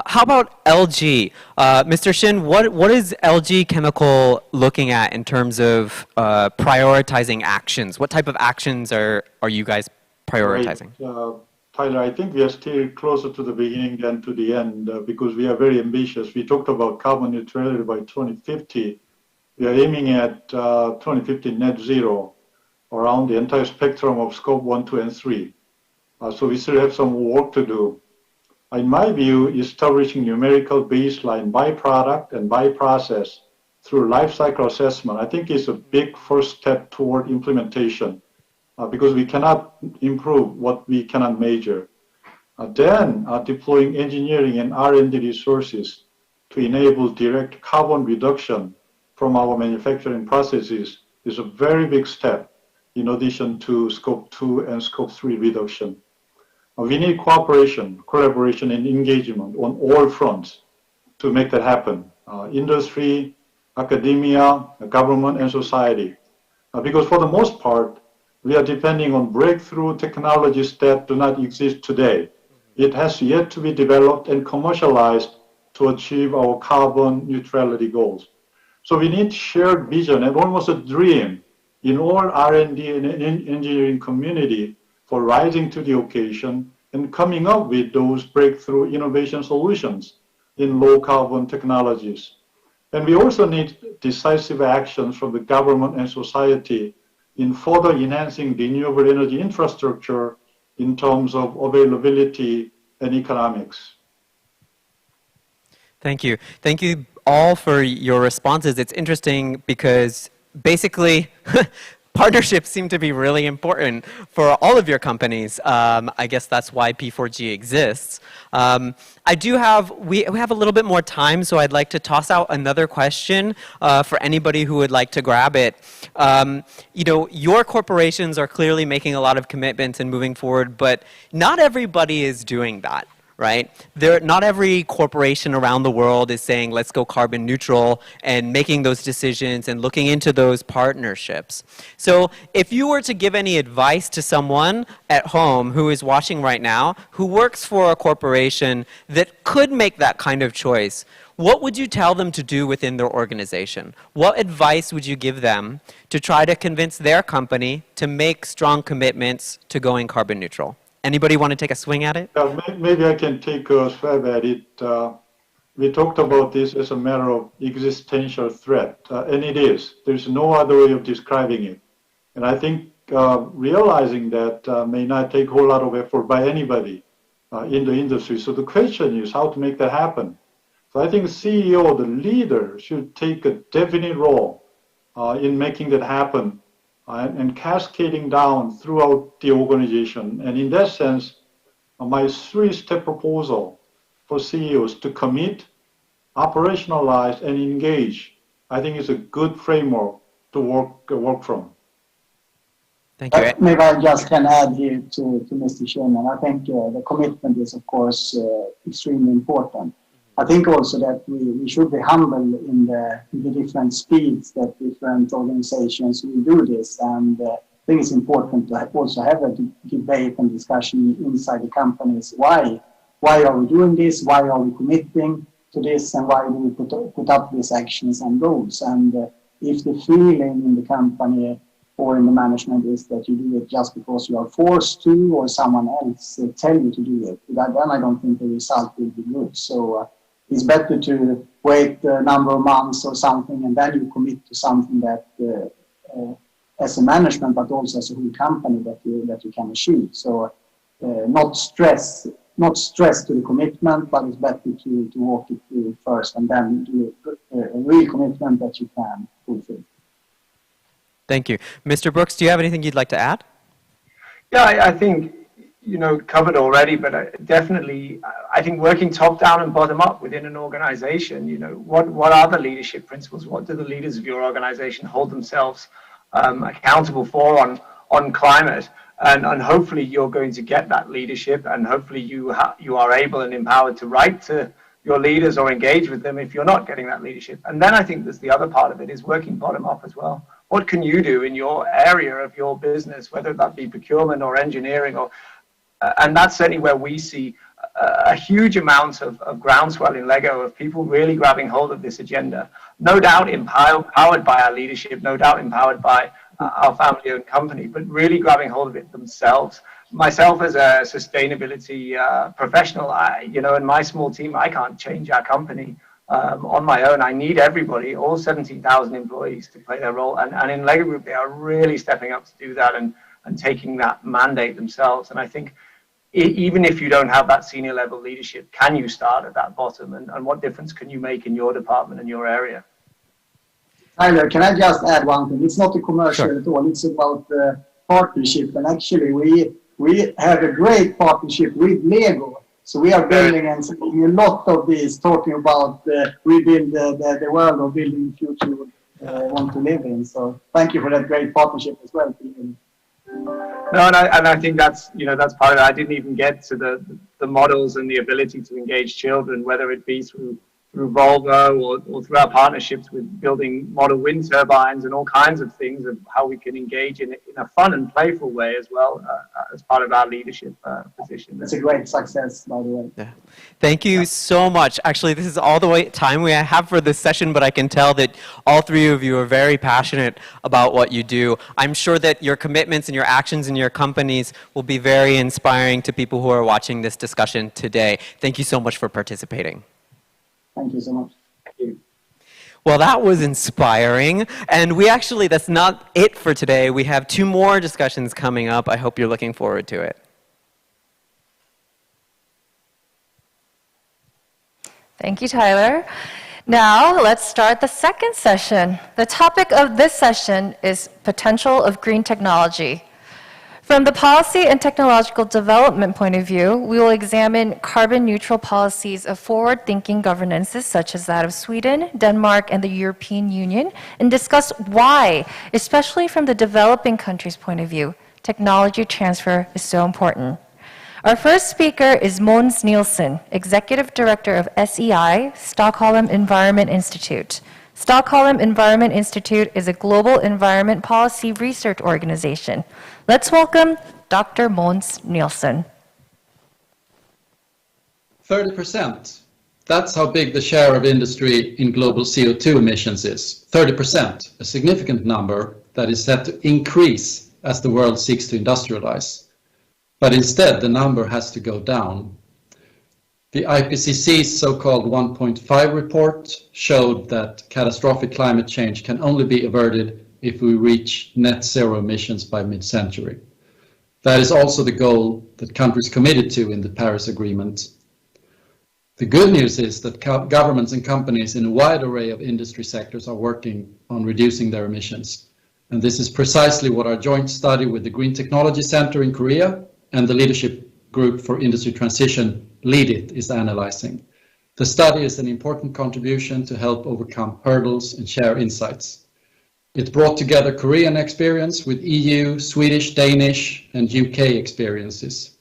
Speaker 7: How about LG? Mr. Shin, what is LG Chemical looking at in terms of prioritizing actions? What type of actions are you guys prioritizing?
Speaker 8: Right. Tyler, I think we are still closer to the beginning than to the end because we are very ambitious. We talked about carbon neutrality by 2050. We are aiming at 2050 net zero around the entire spectrum of scope 1, 2, and 3. So we still have some work to do. In my view, establishing numerical baseline by product and by process through life cycle assessment, I think is a big first step toward implementation because we cannot improve what we cannot measure. Then deploying engineering and R&D resources to enable direct carbon reduction from our manufacturing processes is a very big step in addition to scope 2 and scope 3 reduction. We need cooperation, collaboration, and engagement on all fronts to make that happen. Industry, academia, government, and society. Because for the most part, we are depending on breakthrough technologies that do not exist today. It has yet to be developed and commercialized to achieve our carbon neutrality goals. So we need shared vision and almost a dream in all R&D and engineering community for rising to the occasion and coming up with those breakthrough innovation solutions in low carbon technologies. And we also need decisive actions from the government and society in further enhancing renewable energy infrastructure in terms of availability and economics.
Speaker 7: Thank you. Thank you all for your responses. It's interesting because basically partnerships seem to be really important for all of your companies. I guess that's why P4G exists. We have a little bit more time, so I'd like to toss out another question for anybody who would like to grab it. You know, your corporations are clearly making a lot of commitments and moving forward, but not everybody is doing that. Right? Not every corporation around the world is saying, let's go carbon neutral and making those decisions and looking into those partnerships. So if you were to give any advice to someone at home who is watching right now, who works for a corporation that could make that kind of choice, what would you tell them to do within their organization? What advice would you give them to try to convince their company to make strong commitments to going carbon neutral? Anybody want to take a swing at it?
Speaker 8: Maybe I can take a swab at it. We talked about this as a matter of existential threat, and it is. There's no other way of describing it. And I think realizing that may not take a whole lot of effort by anybody in the industry. So the question is how to make that happen. So I think the CEO, the leader, should take a definite role in making that happen. And cascading down throughout the organization. And in that sense, my three-step proposal for CEOs to commit, operationalize, and engage, I think is a good framework to work from.
Speaker 7: Thank you.
Speaker 9: Maybe I just can add here to Mr. Chairman. I think the commitment is, of course, extremely important. I think also that we should be humble in the different speeds that different organizations will do this. And I think it's important to also have a debate and discussion inside the companies. Why are we doing this? Why are we committing to this? And why do we put up these actions and goals? And if the feeling in the company or in the management is that you do it just because you are forced to or someone else tell you to do it, then I don't think the result will be good. So it's better to wait a number of months or something and then you commit to something that as a management but also as a whole company that you can achieve. So not stress to the commitment, but it's better to walk it through first and then do a real commitment that you can fulfill.
Speaker 7: Thank you. Mr. Brooks, do you have anything you'd like to add?
Speaker 10: Yeah, I think, covered already, but definitely I think working top down and bottom up within an organization, what are the leadership principles? What do the leaders of your organization hold themselves accountable for on climate? And hopefully you're going to get that leadership, and hopefully you are able and empowered to write to your leaders or engage with them if you're not getting that leadership. And then I think there's the other part of it is working bottom up as well. What can you do in your area of your business, whether that be procurement or engineering, and that's certainly where we see a huge amount of groundswell in LEGO of people really grabbing hold of this agenda. No doubt empowered by our leadership, no doubt empowered by our family-owned company, but really grabbing hold of it themselves. Myself as a sustainability professional, in my small team, I can't change our company on my own. I need everybody, all 17,000 employees, to play their role. And in LEGO Group, they are really stepping up to do that and taking that mandate themselves. And I think even if you don't have that senior level leadership, can you start at that bottom? And what difference can you make in your department and your area?
Speaker 9: Tyler, can I just add one thing? It's not a commercial at all. It's about partnership. And actually, we have a great partnership with Lego. So we are building and seeing a lot of this, talking about rebuild the world or building the future we want to live in. So thank you for that great partnership as well.
Speaker 10: No, and I think that's part of it. I didn't even get to the models and the ability to engage children, whether it be through Volvo or through our partnerships with building model wind turbines and all kinds of things of how we can engage in a fun and playful way as well as part of our leadership position.
Speaker 9: That's a great success, by the way.
Speaker 7: Yeah. Thank you so much. Actually, this is all the time we have for this session, but I can tell that all three of you are very passionate about what you do. I'm sure that your commitments and your actions in your companies will be very inspiring to people who are watching this discussion today. Thank you so much for participating.
Speaker 9: Thank you so much.
Speaker 10: Thank you.
Speaker 7: Well, that was inspiring. And that's not it for today. We have 2 more discussions coming up. I hope you're looking forward to it.
Speaker 1: Thank you, Tyler. Now, let's start the second session. The topic of this session is potential of green technology. From the policy and technological development point of view, we will examine carbon neutral policies of forward-thinking governances such as that of Sweden, Denmark, and the European Union, and discuss why, especially from the developing countries' point of view, technology transfer is so important. Our first speaker is Måns Nielsen, Executive Director of SEI, Stockholm Environment Institute. Stockholm Environment Institute is a global environment policy research organization. Let's welcome Dr. Måns Nielsen.
Speaker 11: 30%. That's how big the share of industry in global CO2 emissions is. 30%, a significant number that is set to increase as the world seeks to industrialize. But instead, the number has to go down. The IPCC's so-called 1.5 report showed that catastrophic climate change can only be averted if we reach net zero emissions by mid-century. That is also the goal that countries committed to in the Paris Agreement. The good news is that governments and companies in a wide array of industry sectors are working on reducing their emissions. And this is precisely what our joint study with the Green Technology Center in Korea and the Leadership Group for Industry Transition, LEAD-IT, is analyzing. The study is an important contribution to help overcome hurdles and share insights. It brought together Korean experience with EU, Swedish, Danish, and UK experiences.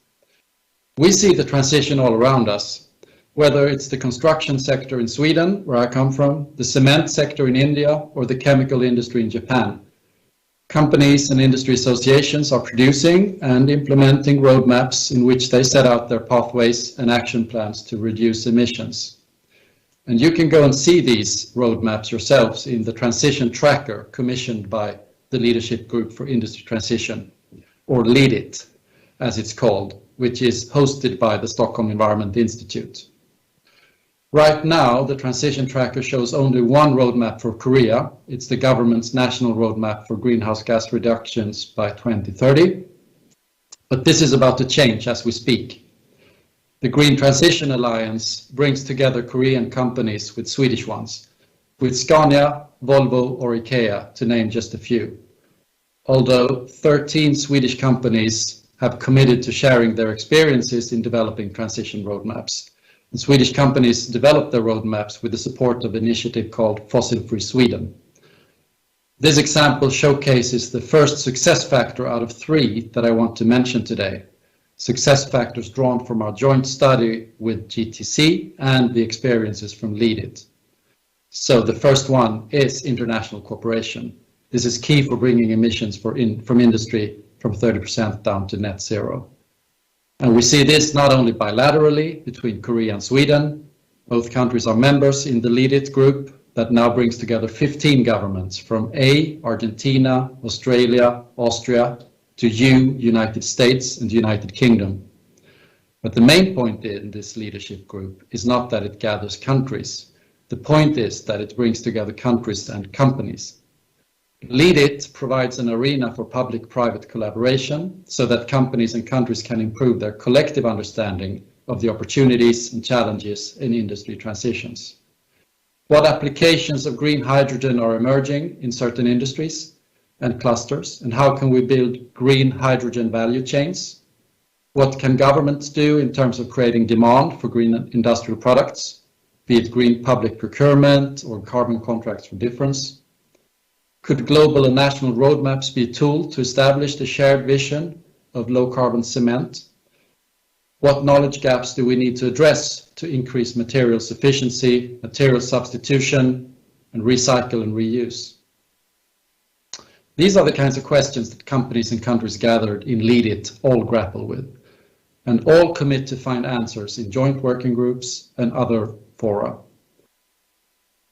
Speaker 11: We see the transition all around us, whether it's the construction sector in Sweden, where I come from, the cement sector in India, or the chemical industry in Japan. Companies and industry associations are producing and implementing roadmaps in which they set out their pathways and action plans to reduce emissions. And you can go and see these roadmaps yourselves in the transition tracker commissioned by the Leadership Group for Industry Transition, or LEAD-IT, as it's called, which is hosted by the Stockholm Environment Institute. Right now, the transition tracker shows only one roadmap for Korea. It's the government's national roadmap for greenhouse gas reductions by 2030. But this is about to change as we speak. The Green Transition Alliance brings together Korean companies with Swedish ones, with Scania, Volvo, or IKEA, to name just a few. Although 13 Swedish companies have committed to sharing their experiences in developing transition roadmaps. The Swedish companies developed their roadmaps with the support of an initiative called Fossil Free Sweden. This example showcases the first success factor out of 3 that I want to mention today. Success factors drawn from our joint study with GTC and the experiences from Lead It. So the first one is international cooperation. This is key for bringing emissions from industry from 30% down to net zero. And we see this not only bilaterally between Korea and Sweden. Both countries are members in the Lead It group that now brings together 15 governments from Argentina, Australia, Austria, to United States and United Kingdom. But the main point in this leadership group is not that it gathers countries. The point is that it brings together countries and companies. Lead It provides an arena for public-private collaboration so that companies and countries can improve their collective understanding of the opportunities and challenges in industry transitions. What applications of green hydrogen are emerging in certain industries and clusters, and how can we build green hydrogen value chains? What can governments do in terms of creating demand for green industrial products, be it green public procurement or carbon contracts for difference? Could global and national roadmaps be a tool to establish the shared vision of low-carbon cement? What knowledge gaps do we need to address to increase materials efficiency, material substitution, and recycle and reuse? These are the kinds of questions that companies and countries gathered in Lead It all grapple with, and all commit to find answers in joint working groups and other fora.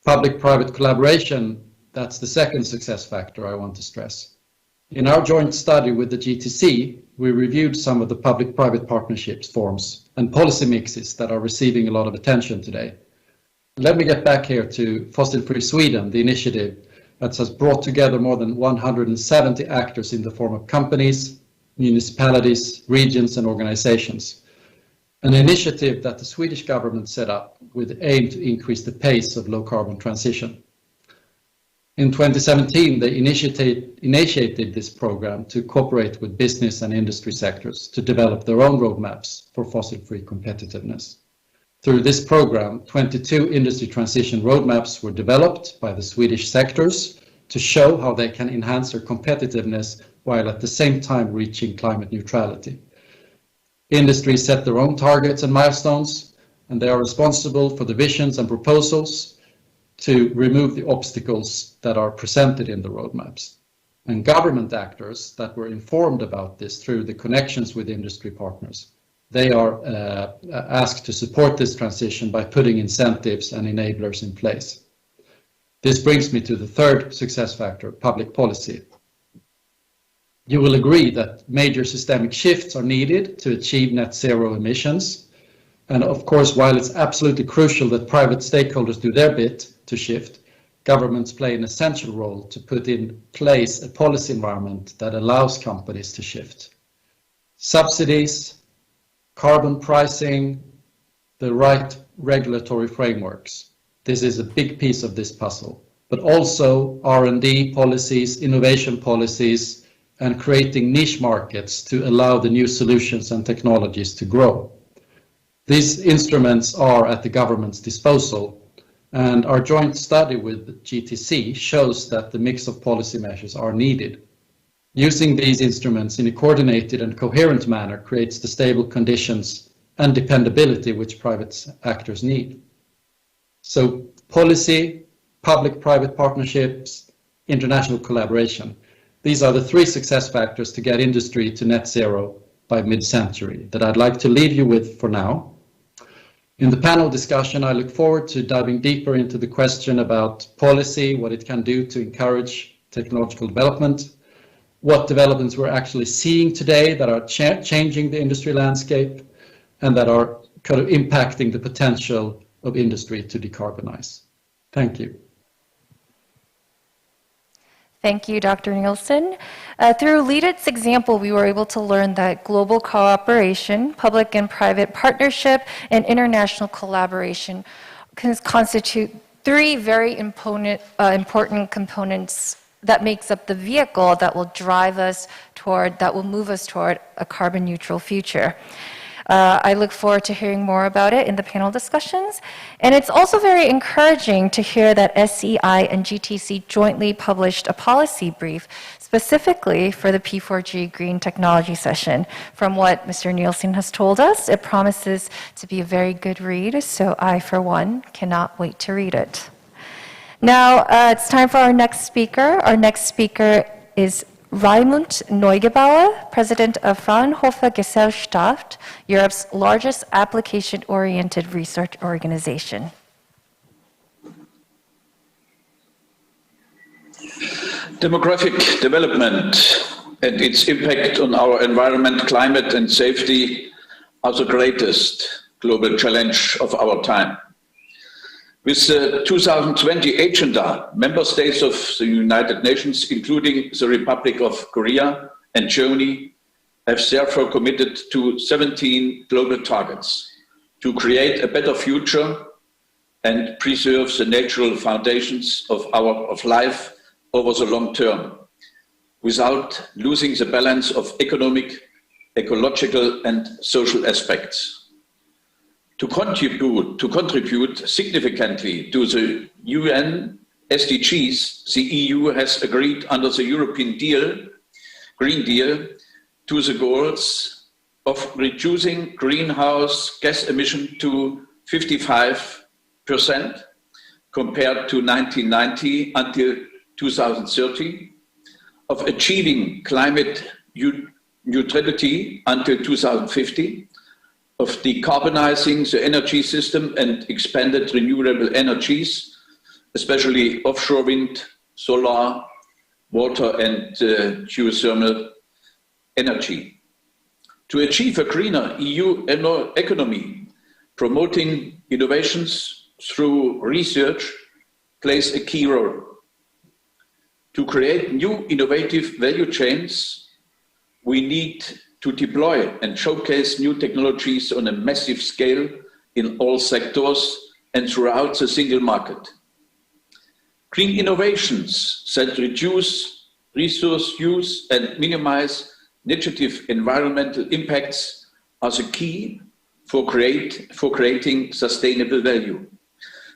Speaker 11: Public-private collaboration, that's the second success factor I want to stress. In our joint study with the GTC, we reviewed some of the public-private partnerships forms and policy mixes that are receiving a lot of attention today. Let me get back here to Fossil Free Sweden, the initiative that has brought together more than 170 actors in the form of companies, municipalities, regions, and organizations. An initiative that the Swedish government set up with the aim to increase the pace of low-carbon transition. In 2017, they initiated this program to cooperate with business and industry sectors to develop their own roadmaps for fossil-free competitiveness. Through this program, 22 industry transition roadmaps were developed by the Swedish sectors to show how they can enhance their competitiveness while at the same time reaching climate neutrality. Industries set their own targets and milestones, and they are responsible for the visions and proposals to remove the obstacles that are presented in the roadmaps. And government actors that were informed about this through the connections with industry partners, they are asked to support this transition by putting incentives and enablers in place. This brings me to the third success factor, public policy. You will agree that major systemic shifts are needed to achieve net zero emissions. And of course, while it's absolutely crucial that private stakeholders do their bit to shift, governments play an essential role to put in place a policy environment that allows companies to shift. Subsidies, carbon pricing, the right regulatory frameworks. This is a big piece of this puzzle, but also R&D policies, innovation policies, and creating niche markets to allow the new solutions and technologies to grow. These instruments are at the government's disposal, and our joint study with GTC shows that the mix of policy measures are needed. Using these instruments in a coordinated and coherent manner creates the stable conditions and dependability which private actors need. So policy, public-private partnerships, international collaboration. These are the three success factors to get industry to net zero by mid-century that I'd like to leave you with for now. In the panel discussion, I look forward to diving deeper into the question about policy, what it can do to encourage technological development, what developments we're actually seeing today that are changing the industry landscape and that are kind of impacting the potential of industry to decarbonize. Thank you.
Speaker 1: Thank you, Dr. Nielsen. Through Lead It's example, we were able to learn that global cooperation, public and private partnership, and international collaboration can constitute three very important components that makes up the vehicle that will drive us toward, that will move us toward a carbon neutral future. I look forward to hearing more about it in the panel discussions. And it's also very encouraging to hear that SEI and GTC jointly published a policy brief specifically for the P4G Green Technology session. From what Mr. Nielsen has told us, it promises to be a very good read, so I, for one, cannot wait to read it. Now, it's time for our next speaker. Our next speaker is Raimund Neugebauer, President of Fraunhofer Gesellschaft, Europe's largest application-oriented research organization.
Speaker 12: Demographic development and its impact on our environment, climate and safety are the greatest global challenge of our time. With the 2020 agenda, member states of the United Nations, including the Republic of Korea and Germany, have therefore committed to 17 global targets to create a better future and preserve the natural foundations of life over the long term, without losing the balance of economic, ecological and social aspects. To contribute significantly to the UN SDGs, the EU has agreed under the European Green Deal to the goals of reducing greenhouse gas emission to 55% compared to 1990 until 2030, of achieving climate neutrality until 2050, of decarbonizing the energy system and expanded renewable energies, especially offshore wind, solar, water and geothermal energy. To achieve a greener EU economy, promoting innovations through research plays a key role. To create new innovative value chains, we need to deploy and showcase new technologies on a massive scale in all sectors and throughout the single market. Green innovations that reduce resource use and minimize negative environmental impacts are the key for creating sustainable value.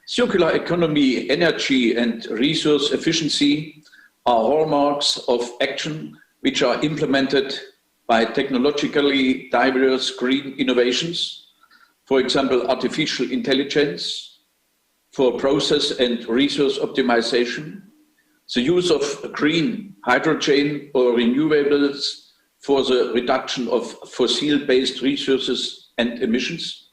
Speaker 12: Circular economy, energy and resource efficiency are hallmarks of action which are implemented by technologically diverse green innovations, for example, artificial intelligence for process and resource optimization, the use of green hydrogen or renewables for the reduction of fossil-based resources and emissions,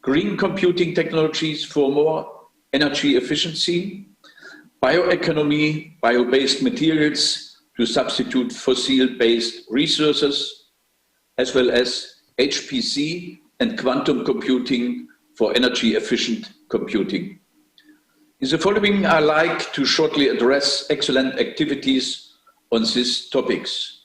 Speaker 12: green computing technologies for more energy efficiency, bioeconomy, bio-based materials to substitute fossil-based resources, as well as HPC and quantum computing for energy-efficient computing. In the following, I'd like to shortly address excellent activities on these topics.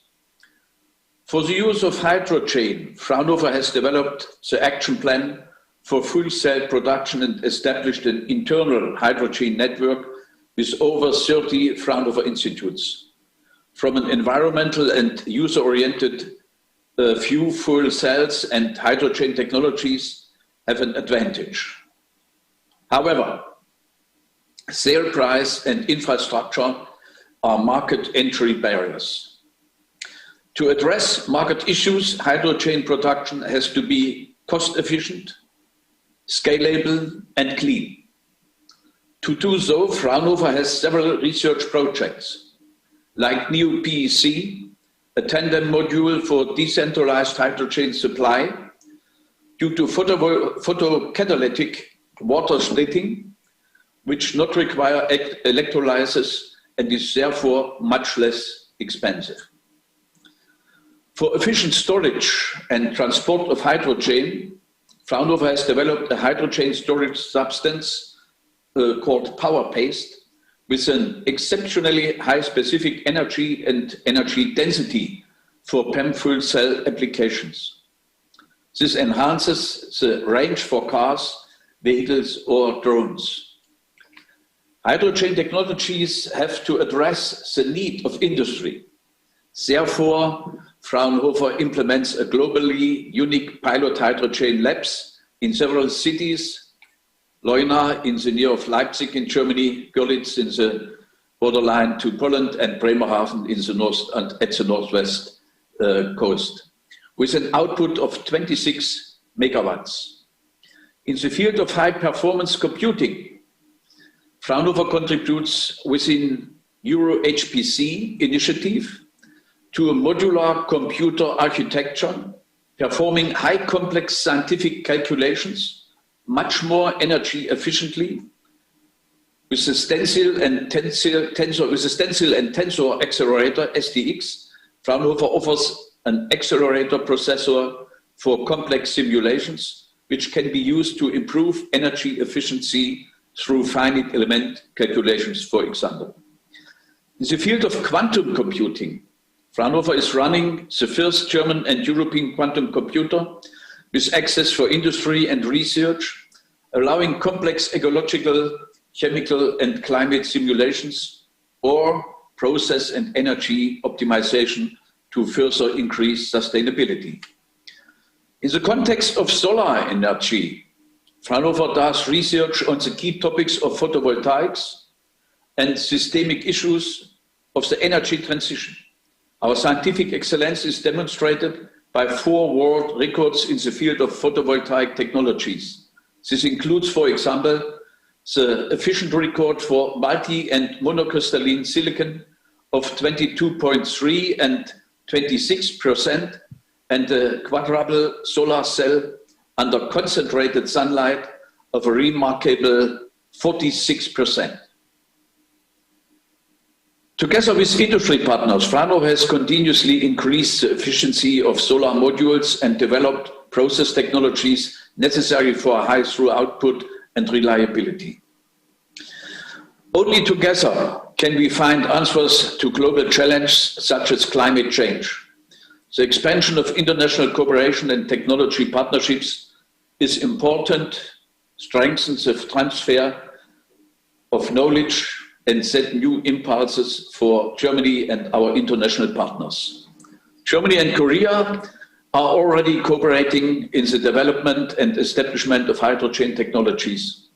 Speaker 12: For the use of hydrogen, Fraunhofer has developed the action plan for fuel cell production and established an internal hydrogen network with over 30 Fraunhofer institutes. From an environmental and user-oriented view, fuel cells and hydrogen technologies have an advantage. However, sale price and infrastructure are market entry barriers. To address market issues, hydrogen production has to be cost-efficient, scalable and clean. To do so, Fraunhofer has several research projects, like NEO PEC, a tandem module for decentralized hydrogen supply due to photocatalytic water splitting, which not require electrolysis and is therefore much less expensive. For efficient storage and transport of hydrogen, Fraunhofer has developed a hydrogen storage substance called power paste with an exceptionally high specific energy and energy density for PEM fuel cell applications. This enhances the range for cars, vehicles or drones. Hydrogen technologies have to address the need of industry. Therefore, Fraunhofer implements a globally unique pilot hydrogen labs in several cities: Leuna in the near of Leipzig in Germany, Görlitz in the borderline to Poland, and Bremerhaven in the north and at the northwest coast, with an output of 26 megawatts. In the field of high-performance computing, Fraunhofer contributes within Euro HPC initiative to a modular computer architecture, performing high complex scientific calculations much more energy efficiently with the stencil and tensor accelerator STX. Fraunhofer offers an accelerator processor for complex simulations, which can be used to improve energy efficiency through finite element calculations, for example. In the field of quantum computing, Fraunhofer is running the first German and European quantum computer with access for industry and research, allowing complex ecological, chemical and climate simulations or process and energy optimization to further increase sustainability. In the context of solar energy, Fraunhofer does research on the key topics of photovoltaics and systemic issues of the energy transition. Our scientific excellence is demonstrated by 4 world records in the field of photovoltaic technologies. This includes, for example, the efficient record for multi- and monocrystalline silicon of 22.3 and 26%, and a quadruple solar cell under concentrated sunlight of a remarkable 46%. Together with industry partners, Fraunhofer has continuously increased the efficiency of solar modules and developed process technologies necessary for high through output and reliability. Only together can we find answers to global challenges such as climate change. The expansion of international cooperation and technology partnerships is important, strengthens the transfer of knowledge and set new impulses for Germany and our international partners. Germany and Korea are already cooperating in the development and establishment of hydrogen technologies.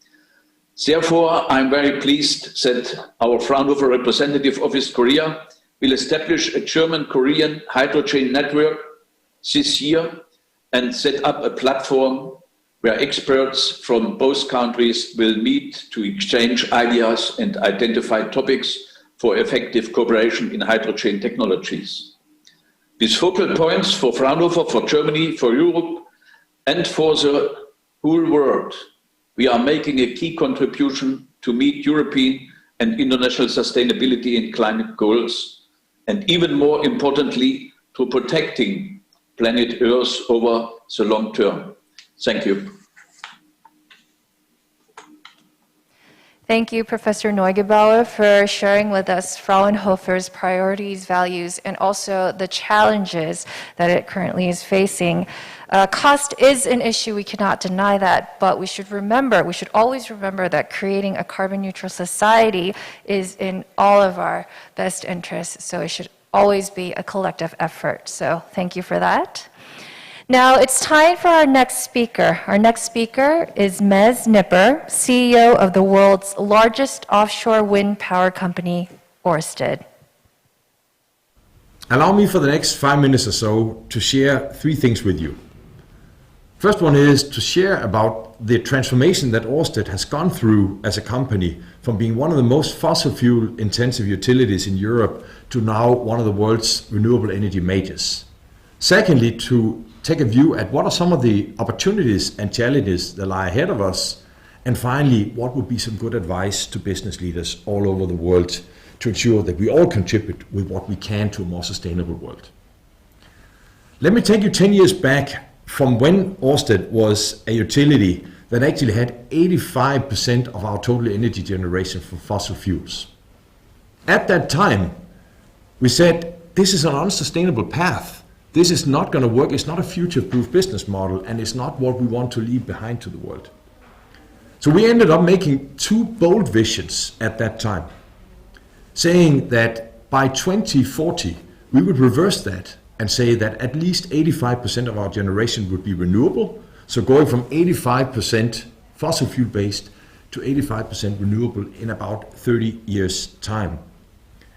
Speaker 12: Therefore, I'm very pleased that our Fraunhofer Representative Office Korea will establish a German-Korean hydrogen network this year and set up a platform where experts from both countries will meet to exchange ideas and identify topics for effective cooperation in hydrogen technologies. With focal points for Fraunhofer, for Germany, for Europe, and for the whole world, we are making a key contribution to meet European and international sustainability and climate goals, and even more importantly, to protecting planet Earth over the long term. Thank you.
Speaker 1: Thank you, Professor Neugebauer, for sharing with us Fraunhofer's priorities, values, and also the challenges that it currently is facing. Cost is an issue, we cannot deny that, but we should always remember that creating a carbon neutral society is in all of our best interests, so it should always be a collective effort. So thank you for that. Now it's time for our next speaker. Our next speaker is Mez Nipper, CEO of the world's largest offshore wind power company, Ørsted.
Speaker 13: Allow me for the next 5 minutes or so to share 3 things with you. First one is to share about the transformation that Ørsted has gone through as a company from being one of the most fossil fuel intensive utilities in Europe to now one of the world's renewable energy majors. Secondly, to take a view at what are some of the opportunities and challenges that lie ahead of us. And finally, what would be some good advice to business leaders all over the world to ensure that we all contribute with what we can to a more sustainable world. Let me take you 10 years back from when Ørsted was a utility that actually had 85% of our total energy generation from fossil fuels. At that time, we said, this is an unsustainable path. This is not going to work. It's not a future-proof business model, and it's not what we want to leave behind to the world. So we ended up making 2 bold visions at that time, saying that by 2040, we would reverse that and say that at least 85% of our generation would be renewable. So going from 85% fossil fuel based to 85% renewable in about 30 years' time.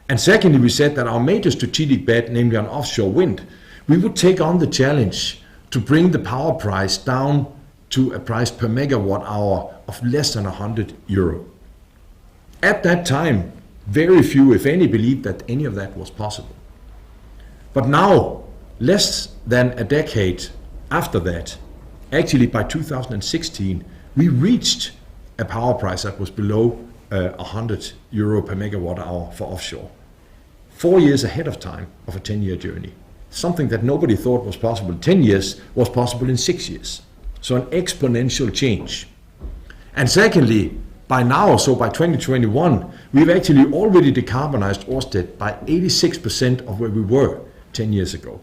Speaker 13: And secondly, we said that our major strategic bet, namely on offshore wind, we would take on the challenge to bring the power price down to a price per megawatt hour of less than €100. At that time, very few, if any, believed that any of that was possible. But now, less than a decade after that, actually by 2016, we reached a power price that was below €100 per megawatt hour for offshore. 4 years ahead of time of a 10-year journey. Something that nobody thought was possible in 10 years was possible in 6 years. So an exponential change. And secondly, by now, so by 2021, we've actually already decarbonized Ørsted by 86% of where we were 10 years ago.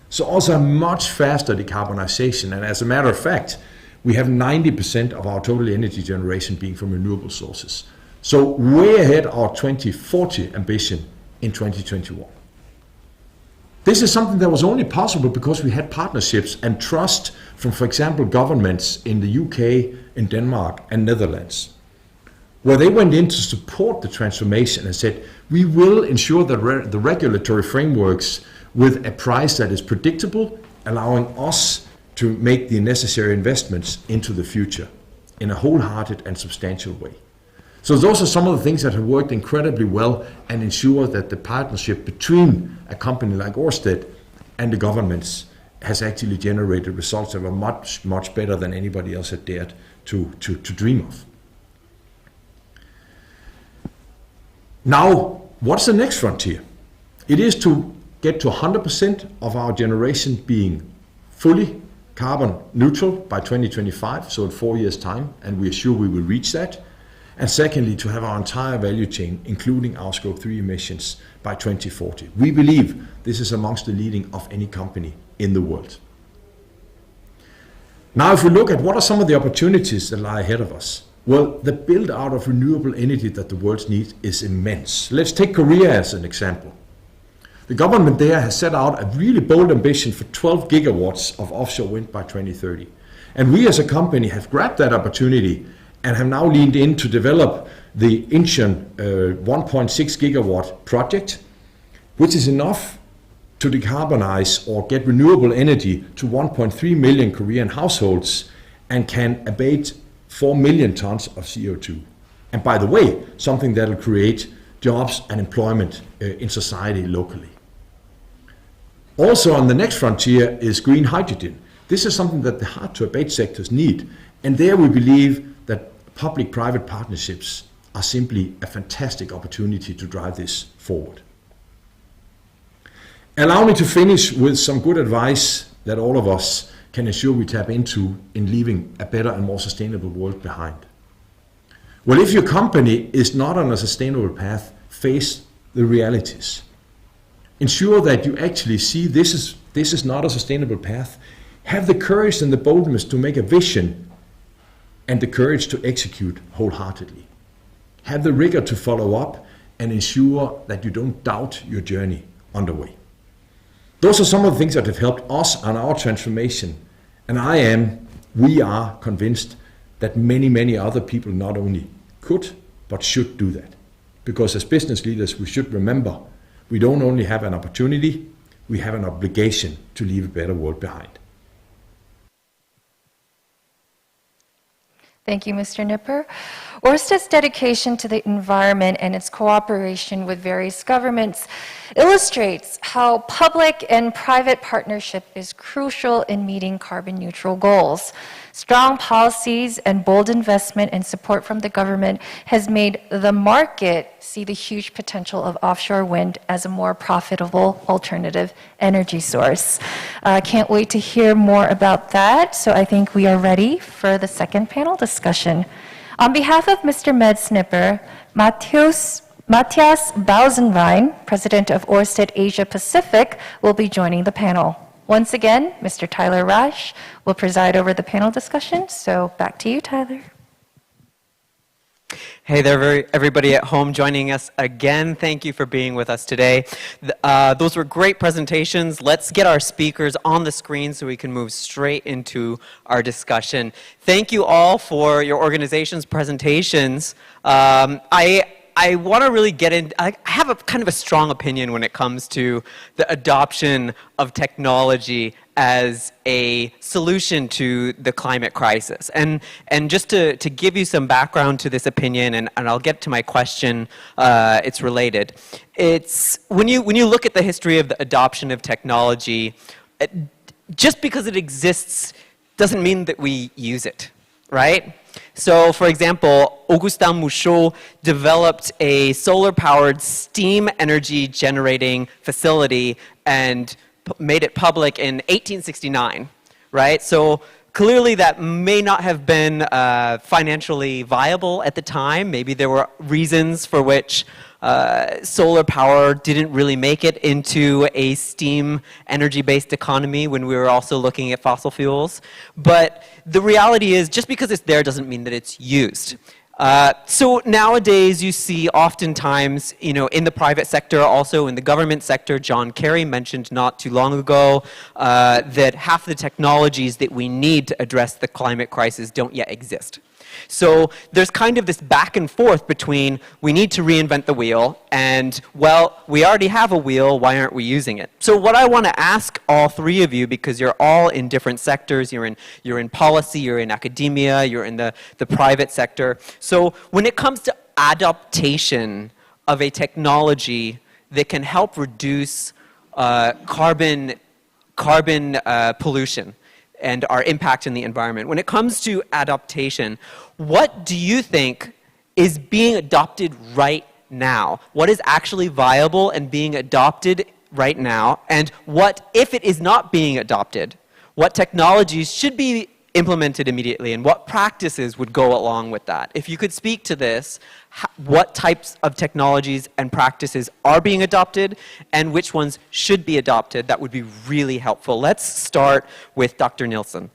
Speaker 13: So also a much faster decarbonization. And as a matter of fact, we have 90% of our total energy generation being from renewable sources. So way ahead our 2040 ambition in 2021. This is something that was only possible because we had partnerships and trust from, for example, governments in the UK, in Denmark and Netherlands, where they went in to support the transformation and said, we will ensure that the regulatory frameworks with a price that is predictable, allowing us to make the necessary investments into the future in a wholehearted and substantial way. So those are some of the things that have worked incredibly well and ensure that the partnership between a company like Ørsted and the governments has actually generated results that were much, much better than anybody else had dared to dream of. Now, what's the next frontier? It is to get to 100% of our generation being fully carbon neutral by 2025, so in 4 years' time, and we are sure we will reach that. And secondly, to have our entire value chain, including our Scope 3 emissions, by 2040. We believe this is amongst the leading of any company in the world. Now, if we look at what are some of the opportunities that lie ahead of us, well, the build out of renewable energy that the world needs is immense. Let's take Korea as an example. The government there has set out a really bold ambition for 12 gigawatts of offshore wind by 2030. And we as a company have grabbed that opportunity and have now leaned in to develop the Incheon 1.6 gigawatt project, which is enough to decarbonize or get renewable energy to 1.3 million Korean households and can abate 4 million tons of CO2. And by the way, something that will create jobs and employment in society locally. Also on the next frontier is green hydrogen. This is something that the hard-to-abate sectors need. And there we believe that public-private partnerships are simply a fantastic opportunity to drive this forward. Allow me to finish with some good advice that all of us can ensure we tap into in leaving a better and more sustainable world behind. Well, if your company is not on a sustainable path, face the realities. Ensure that you actually see this is not a sustainable path. Have the courage and the boldness to make a vision and the courage to execute wholeheartedly. Have the rigor to follow up and ensure that you don't doubt your journey underway. Those are some of the things that have helped us on our transformation. And we are convinced that many, many other people not only could, but should do that. Because as business leaders, we should remember, we don't only have an opportunity, we have an obligation to leave a better world behind.
Speaker 1: Thank you, Mr. Nipper. Ørsted's dedication to the environment and its cooperation with various governments illustrates how public and private partnership is crucial in meeting carbon neutral goals. Strong policies and bold investment and support from the government has made the market see the huge potential of offshore wind as a more profitable alternative energy source. Can't wait to hear more about that. So I think we are ready for the second panel discussion. On behalf of Mr. Medsnipper, Matthias Bausenwein, President of Ørsted Asia Pacific, will be joining the panel. Once again, Mr. Tyler Rasch will preside over the panel discussion. So back to you, Tyler.
Speaker 7: Hey there, everybody at home joining us again. Thank you for being with us today. Those were great presentations. Let's get our speakers on the screen so we can move straight into our discussion. Thank you all for your organization's presentations. I want to really get in. I have a kind of a strong opinion when it comes to the adoption of technology as a solution to the climate crisis. And just to give you some background to this opinion, and I'll get to my question, it's related. It's when you look at the history of the adoption of technology, just because it exists doesn't mean that we use it, right? So, for example, Augustin Mouchot developed a solar-powered steam energy generating facility and made it public in 1869, right? So clearly that may not have been financially viable at the time. Maybe there were reasons for which solar power didn't really make it into a steam energy-based economy when we were also looking at fossil fuels. But the reality is, just because it's there doesn't mean that it's used. So nowadays you see oftentimes, in the private sector, also in the government sector, John Kerry mentioned not too long ago that half the technologies that we need to address the climate crisis don't yet exist. So there's kind of this back and forth between we need to reinvent the wheel and, well, we already have a wheel, why aren't we using it? So what I want to ask all three of you, because you're all in different sectors, you're in policy, you're in academia, you're in the private sector. So when it comes to adaptation of a technology that can help reduce carbon pollution and our impact in the environment. When it comes to adaptation, what do you think is being adopted right now? What is actually viable and being adopted right now? And what, if it is not being adopted, what technologies should be implemented immediately and what practices would go along with that? If you could speak to this, what types of technologies and practices are being adopted and which ones should be adopted, that would be really helpful. Let's start with Dr. Nielsen.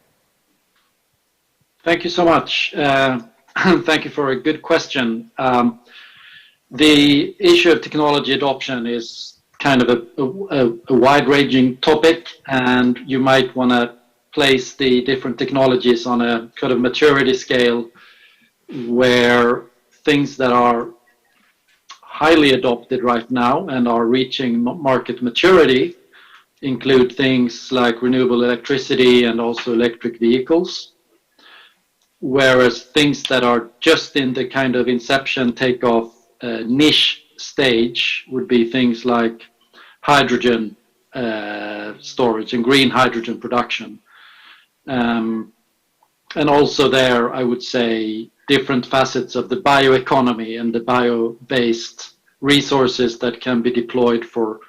Speaker 11: Thank you so much. Thank you for a good question. The issue of technology adoption is kind of a wide-ranging topic, and you might want to place the different technologies on a kind of maturity scale where things that are highly adopted right now and are reaching market maturity include things like renewable electricity and also electric vehicles. Whereas things that are just in the kind of inception, takeoff, niche stage would be things like hydrogen storage and green hydrogen production. And also there, I would say, different facets of the bioeconomy and the bio-based resources that can be deployed for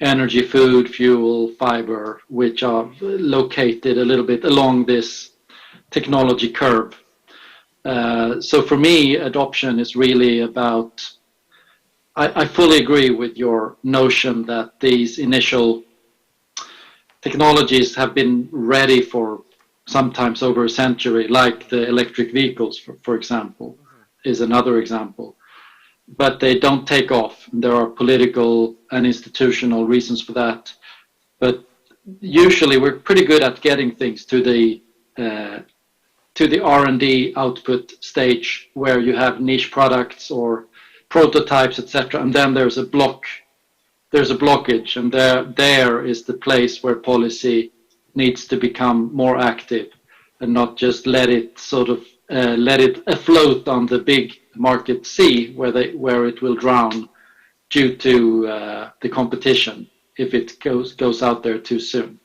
Speaker 11: energy, food, fuel, fiber, which are located a little bit along this technology curve. So for me, adoption is really about, I fully agree with your notion that these initial technologies have been ready for sometimes over a century, like the electric vehicles, for example, is another example. But they don't take off. There are political and institutional reasons for that. But usually we're pretty good at getting things to the R&D output stage where you have niche products or prototypes, etc. And then there's a blockage, and there is the place where policy needs to become more active and not just let it sort of let it afloat on the big market sea where it will drown due to the competition if it goes out there too soon.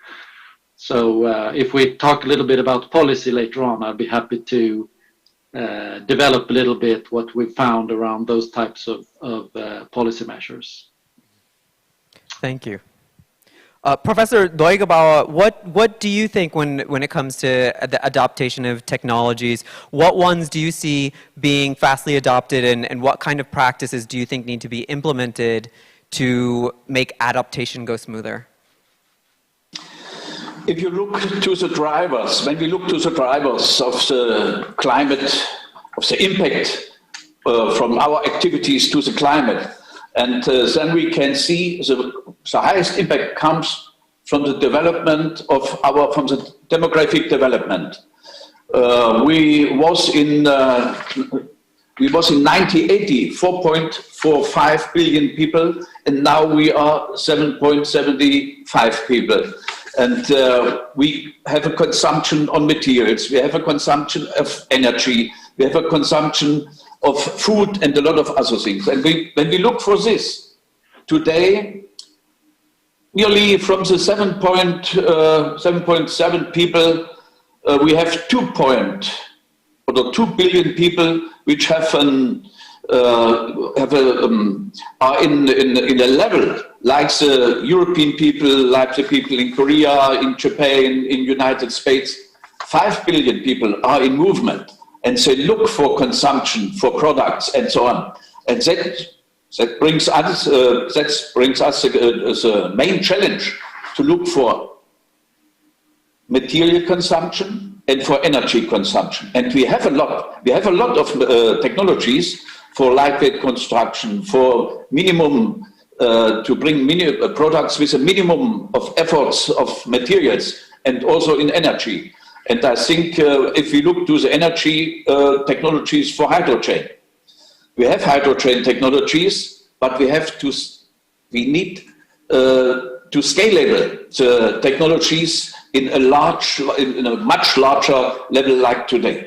Speaker 11: So if we talk a little bit about policy later on, I'll be happy to develop a little bit what we've found around those types of policy measures.
Speaker 7: Thank you. Professor Neugebauer, what do you think when it comes to the adaptation of technologies? What ones do you see being fastly adopted, and what kind of practices do you think need to be implemented to make adaptation go smoother?
Speaker 12: If you look to the drivers, when we look to the drivers of the climate, of the impact from our activities to the climate. And then we can see the highest impact comes from the development of from the demographic development. We was in 1980, 4.45 billion people, and now we are 7.75 people. And we have a consumption on materials, we have a consumption of energy, we have a consumption of food and a lot of other things. And when we look for this, today, nearly from the 7.7 people, we have 2 billion people which have are in a level like the European people, like the people in Korea, in Japan, in United States. 5 billion people are in movement, and they look for consumption, for products, and so on. And that brings us the main challenge to look for material consumption and for energy consumption. And we have a lot of technologies for lightweight construction, for minimum to bring products with a minimum of efforts of materials, and also in energy. And I think if we look to the energy technologies for hydrogen, we have hydrogen technologies, but we need to scale the technologies in a much larger level like today.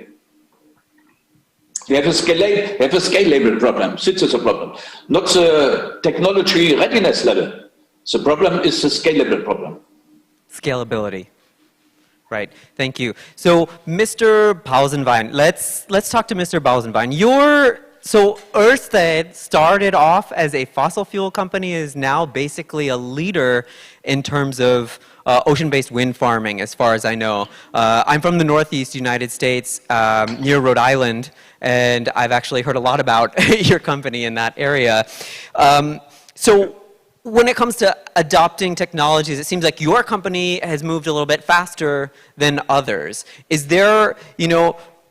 Speaker 12: We have a scalable problem. This is a problem, not the technology readiness level. The problem is the scalable problem.
Speaker 7: Scalability. Right. Thank you. So, Mr. Pausenwein, let's talk to Mr. Pausenwein. So Ørsted started off as a fossil fuel company, is now basically a leader in terms of ocean-based wind farming, as far as I know. I'm from the Northeast United States, near Rhode Island, and I've actually heard a lot about your company in that area. So when it comes to adopting technologies, it seems like your company has moved a little bit faster than others. Is there,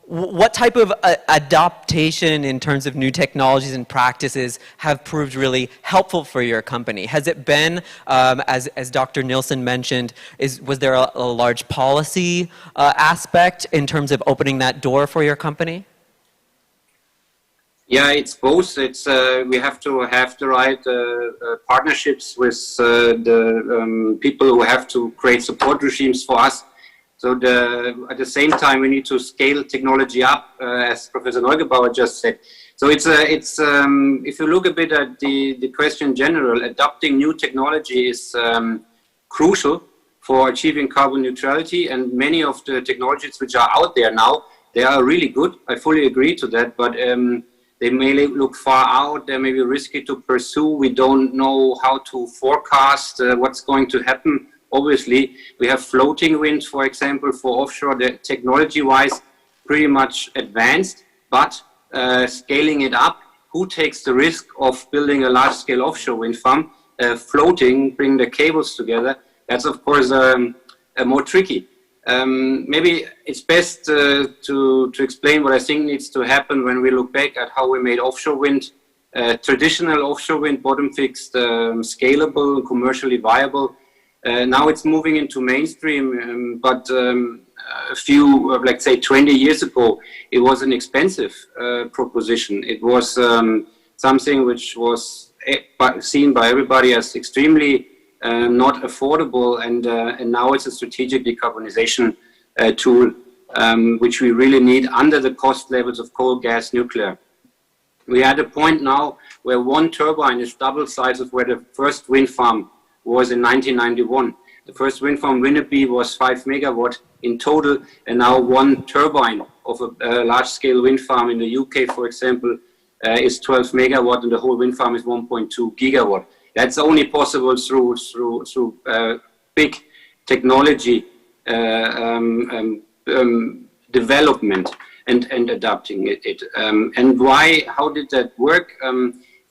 Speaker 7: what type of adaptation in terms of new technologies and practices have proved really helpful for your company? Has it been, as Dr. Nielsen mentioned, was there a large policy aspect in terms of opening that door for your company?
Speaker 14: Yeah, it's both. It's we have to have the right partnerships with the people who have to create support regimes for us. So at the same time, we need to scale technology up, as Professor Neugebauer just said. So it's if you look a bit at the question in general, adopting new technology is crucial for achieving carbon neutrality. And many of the technologies which are out there now, they are really good. I fully agree to that, but they may look far out. They may be risky to pursue. We don't know how to forecast what's going to happen. Obviously, we have floating wind, for example, for offshore. The technology-wise, pretty much advanced, but scaling it up, who takes the risk of building a large-scale offshore wind farm, floating, bring the cables together? That's, of course, more tricky. Maybe it's best to explain what I think needs to happen when we look back at how we made offshore wind, traditional offshore wind, bottom-fixed, scalable, commercially viable. Now it's moving into mainstream, but a few, let's say 20 years ago, it was an expensive proposition. It was something which was seen by everybody as extremely not affordable, and now it's a strategic decarbonization tool, which we really need under the cost levels of coal, gas, nuclear. We are at a point now where one turbine is double size of where the first wind farm was in 1991. The first wind farm, Winneby, was 5 megawatt in total, and now one turbine of a large-scale wind farm in the UK, for example, is 12 megawatt, and the whole wind farm is 1.2 gigawatt. That's only possible through big technology development and adapting it. And why? How did that work?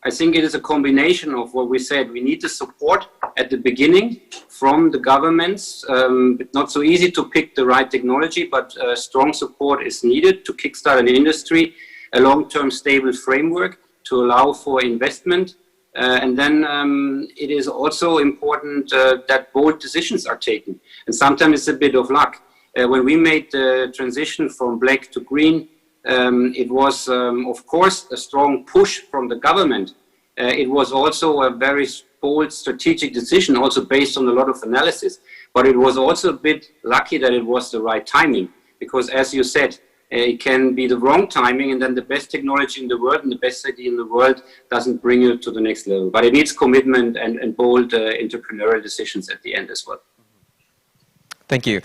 Speaker 14: I think it is a combination of what we said. We need the support at the beginning from the governments. It's not so easy to pick the right technology, but strong support is needed to kickstart an industry. a long-term stable framework to allow for investment. And then it is also important that bold decisions are taken. And sometimes it's a bit of luck. When we made the transition from black to green, it was, of course, a strong push from the government. It was also a very bold strategic decision, also based on a lot of analysis. But it was also a bit lucky that it was the right timing. Because as you said, it can be the wrong timing, and then the best technology in the world and the best idea in the world doesn't bring you to the next level. But it needs commitment and bold entrepreneurial decisions at the end as well.
Speaker 7: Thank you.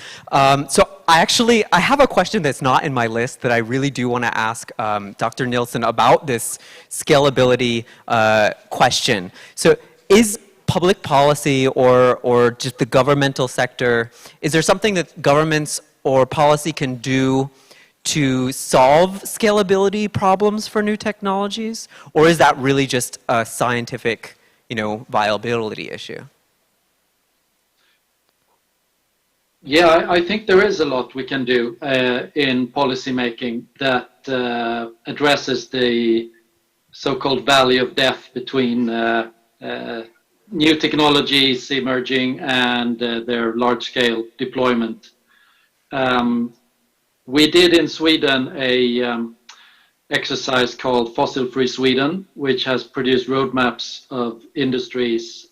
Speaker 7: So I have a question that's not in my list that I really do want to ask Dr. Nielsen about this scalability question. So is public policy or just the governmental sector, is there something that governments or policy can do to solve scalability problems for new technologies? Or is that really just a scientific, viability issue?
Speaker 11: Yeah, I think there is a lot we can do in policy making that addresses the so-called valley of death between new technologies emerging and their large-scale deployment. We did in Sweden a exercise called Fossil Free Sweden, which has produced roadmaps of industries,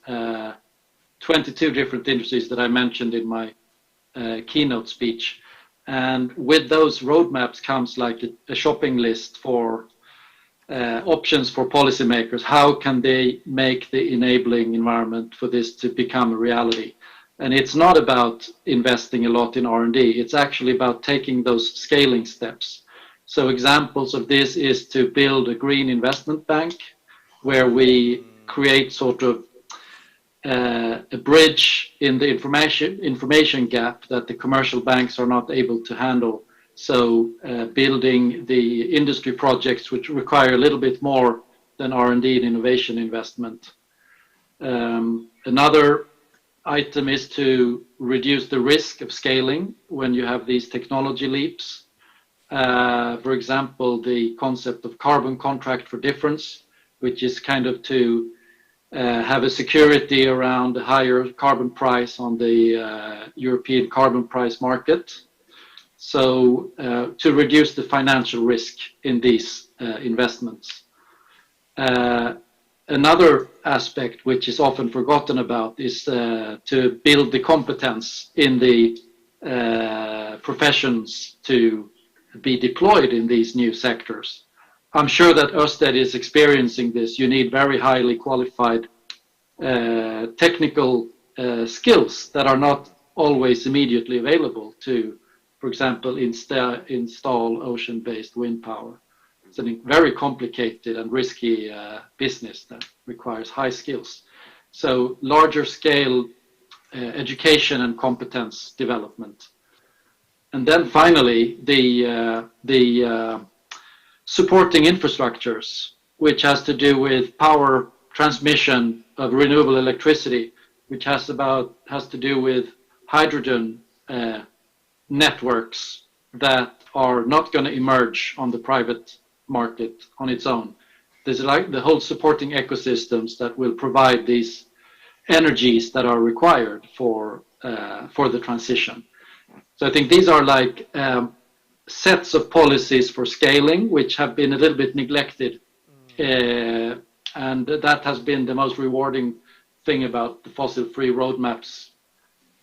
Speaker 11: 22 different industries that I mentioned in my keynote speech. And with those roadmaps comes like a shopping list for options for policymakers. How can they make the enabling environment for this to become a reality? And it's not about investing a lot in R&D. It's actually about taking those scaling steps. So examples of this is to build a green investment bank where we create sort of a bridge in the information gap that the commercial banks are not able to handle. So building the industry projects which require a little bit more than R&D and innovation investment. Another item is to reduce the risk of scaling when you have these technology leaps. For example, the concept of carbon contract for difference, which is kind of to have a security around a higher carbon price on the European carbon price market. So to reduce the financial risk in these investments. Another aspect which is often forgotten about is to build the competence in the professions to be deployed in these new sectors. I'm sure that Ørsted is experiencing this. You need very highly qualified technical skills that are not always immediately available to, for example, install ocean-based wind power. It's a very complicated and risky business that requires high skills. So larger scale education and competence development. And then finally, the supporting infrastructures, which has to do with power transmission of renewable electricity, which has to do with hydrogen networks that are not going to emerge on the private market on its own. There's like the whole supporting ecosystems that will provide these energies that are required for the transition. So I think these are like sets of policies for scaling, which have been a little bit neglected. And that has been the most rewarding thing about the fossil-free roadmaps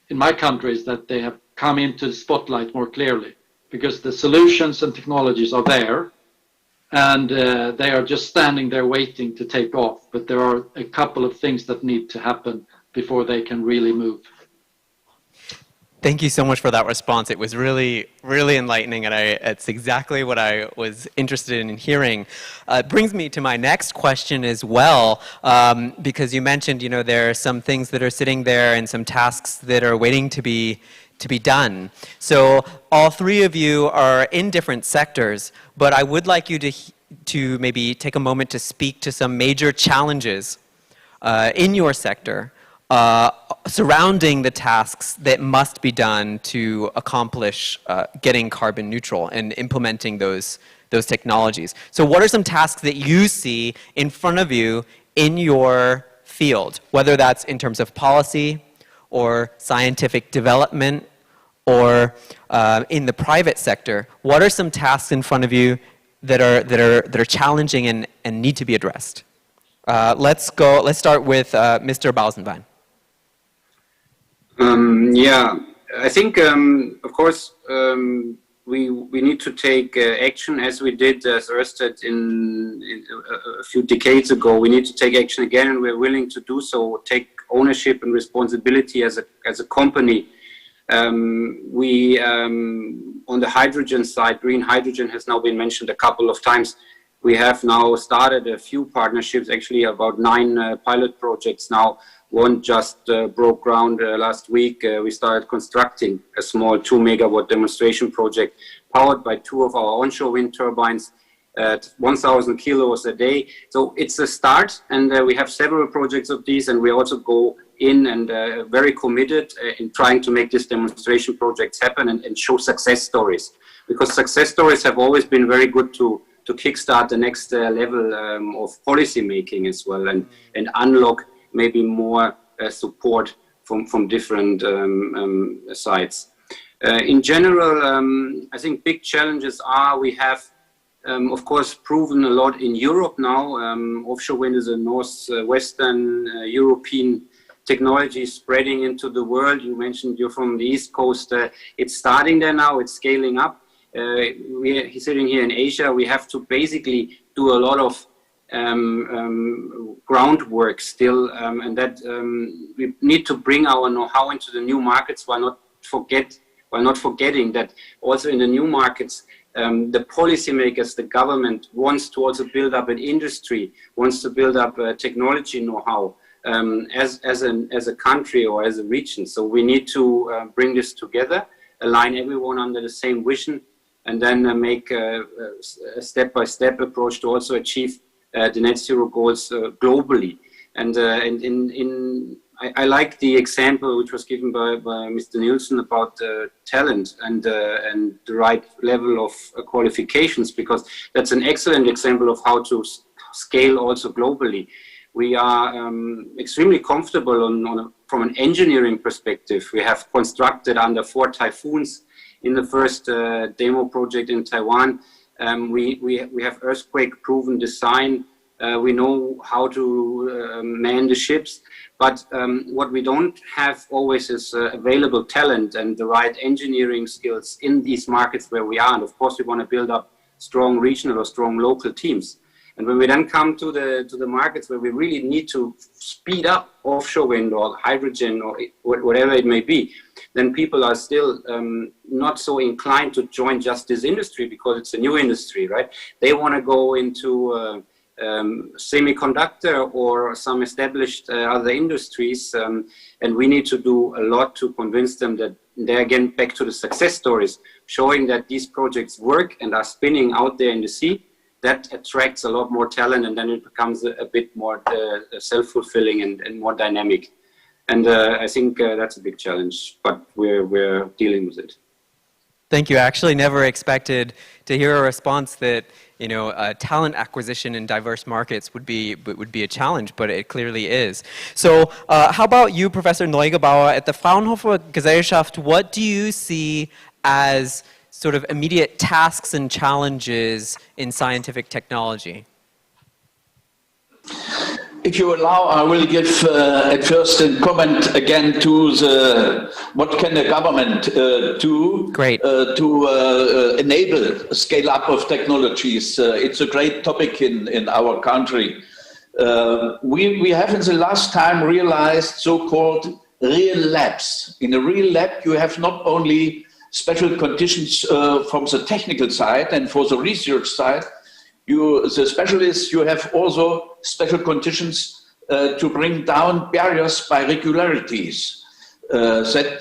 Speaker 11: in my country, is that they have come into the spotlight more clearly, because the solutions and technologies are there, and they are just standing there waiting to take off. But there are a couple of things that need to happen before they can really move.
Speaker 7: Thank you so much for that response. It was really, really enlightening, and it's exactly what I was interested in hearing. It brings me to my next question as well, because you mentioned, there are some things that are sitting there and some tasks that are waiting to be done. So all three of you are in different sectors, but I would like you to maybe take a moment to speak to some major challenges in your sector surrounding the tasks that must be done to accomplish getting carbon neutral and implementing those those technologies. So what are some tasks that you see in front of you in your field, whether that's in terms of policy or scientific development or in the private sector? What are some tasks in front of you that are challenging and need to be addressed? Let's start with Mr. Bausenwein.
Speaker 14: Yeah, I think, of course, we need to take action as we did as Ørsted a few decades ago. We need to take action again, and we're willing to do so, take ownership and responsibility as a company. On the hydrogen side, green hydrogen has now been mentioned a couple of times. We have now started a few partnerships, actually about 9 pilot projects now. One just broke ground last week. We started constructing a small 2 megawatt demonstration project powered by 2 of our onshore wind turbines at 1,000 kilos a day. So it's a start, and we have several projects of these, and we also go in and very committed in trying to make these demonstration projects happen and show success stories, because success stories have always been very good to kickstart the next level of policy making as well, and unlock maybe more support from different sides. In general, I think big challenges are, we have of course proven a lot in Europe now. Offshore wind is a northwestern European technology spreading into the world. You mentioned you're from the East Coast. It's starting there now, it's scaling up. We're sitting here in Asia, we have to basically do a lot of groundwork still, and that we need to bring our know-how into the new markets while not forgetting that also in the new markets, the policymakers, the government wants to also build up an industry, wants to build up technology know-how as a country or as a region. So we need to bring this together, align everyone under the same vision, and then make a step-by-step approach to also achieve the net zero goals globally. And I like the example which was given by Mr. Nielsen about talent and the right level of qualifications, because that's an excellent example of how to scale also globally. We are extremely comfortable from an engineering perspective. We have constructed under 4 typhoons in the first demo project in Taiwan. We have earthquake-proven design. We know how to man the ships. But what we don't have always is available talent and the right engineering skills in these markets where we are. And of course, we want to build up strong regional or strong local teams. And when we then come to the markets where we really need to speed up offshore wind or hydrogen or whatever it may be, then people are still not so inclined to join just this industry because it's a new industry, right? They want to go into semiconductor or some established other industries, and we need to do a lot to convince them that they're again back to the success stories, showing that these projects work and are spinning out there in the sea. That attracts a lot more talent, and then it becomes a bit more self-fulfilling and more dynamic. And I think that's a big challenge, but we're dealing with it.
Speaker 7: Thank you. I actually never expected to hear a response that, you know, talent acquisition in diverse markets would be a challenge, but it clearly is. So how about you, Professor Neugebauer, at the Fraunhofer Gesellschaft? What do you see as sort of immediate tasks and challenges in scientific technology?
Speaker 12: If you allow, I will give at first a comment again to what can the government do to enable scale up of technologies. It's a great topic in our country. We have in the last time realized so-called real labs. In a real lab, you have not only special conditions from the technical side and for the research side, the specialists, you have also special conditions to bring down barriers by regularities, that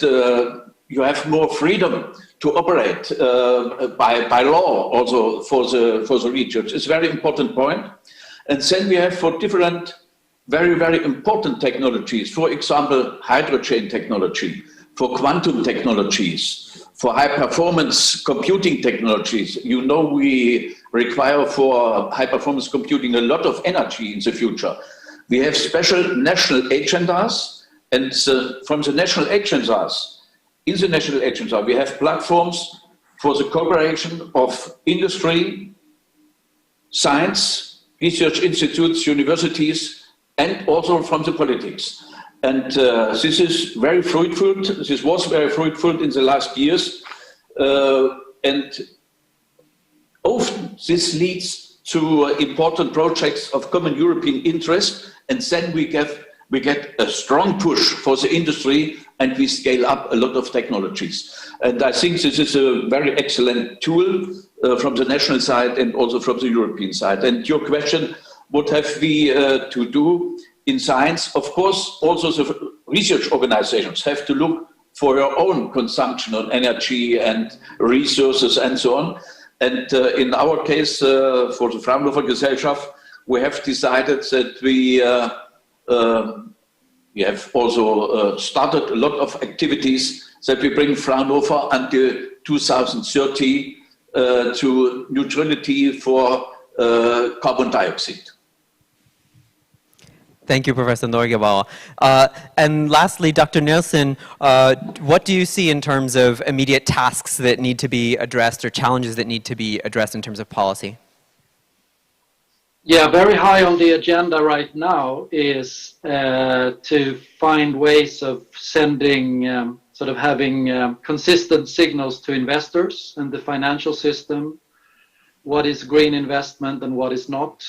Speaker 12: you have more freedom to operate by law also for the research. It's a very important point. And then we have for different very, very important technologies, for example, hydrogen technology, for quantum technologies, for high performance computing technologies. You know, we require for high-performance computing a lot of energy in the future. We have special national agendas, and from the national agendas, in the national agenda, we have platforms for the cooperation of industry, science, research institutes, universities, and also from the politics. And this is very fruitful. This was very fruitful in the last years. And often this leads to important projects of common European interest. And then we get a strong push for the industry, and we scale up a lot of technologies. And I think this is a very excellent tool from the national side and also from the European side. And your question, what have we to do in science? Of course, also the research organizations have to look for your own consumption of energy and resources and so on. And in our case, for the Fraunhofer Gesellschaft, we have decided that we have also started a lot of activities that we bring Fraunhofer until 2030 to neutrality for carbon dioxide.
Speaker 7: Thank you, Professor Norgebauer. And lastly, Dr. Nielsen, what do you see in terms of immediate tasks that need to be addressed or challenges that need to be addressed in terms of policy?
Speaker 11: Yeah, very high on the agenda right now is to find ways of sending, sort of having consistent signals to investors and the financial system. What is green investment and what is not?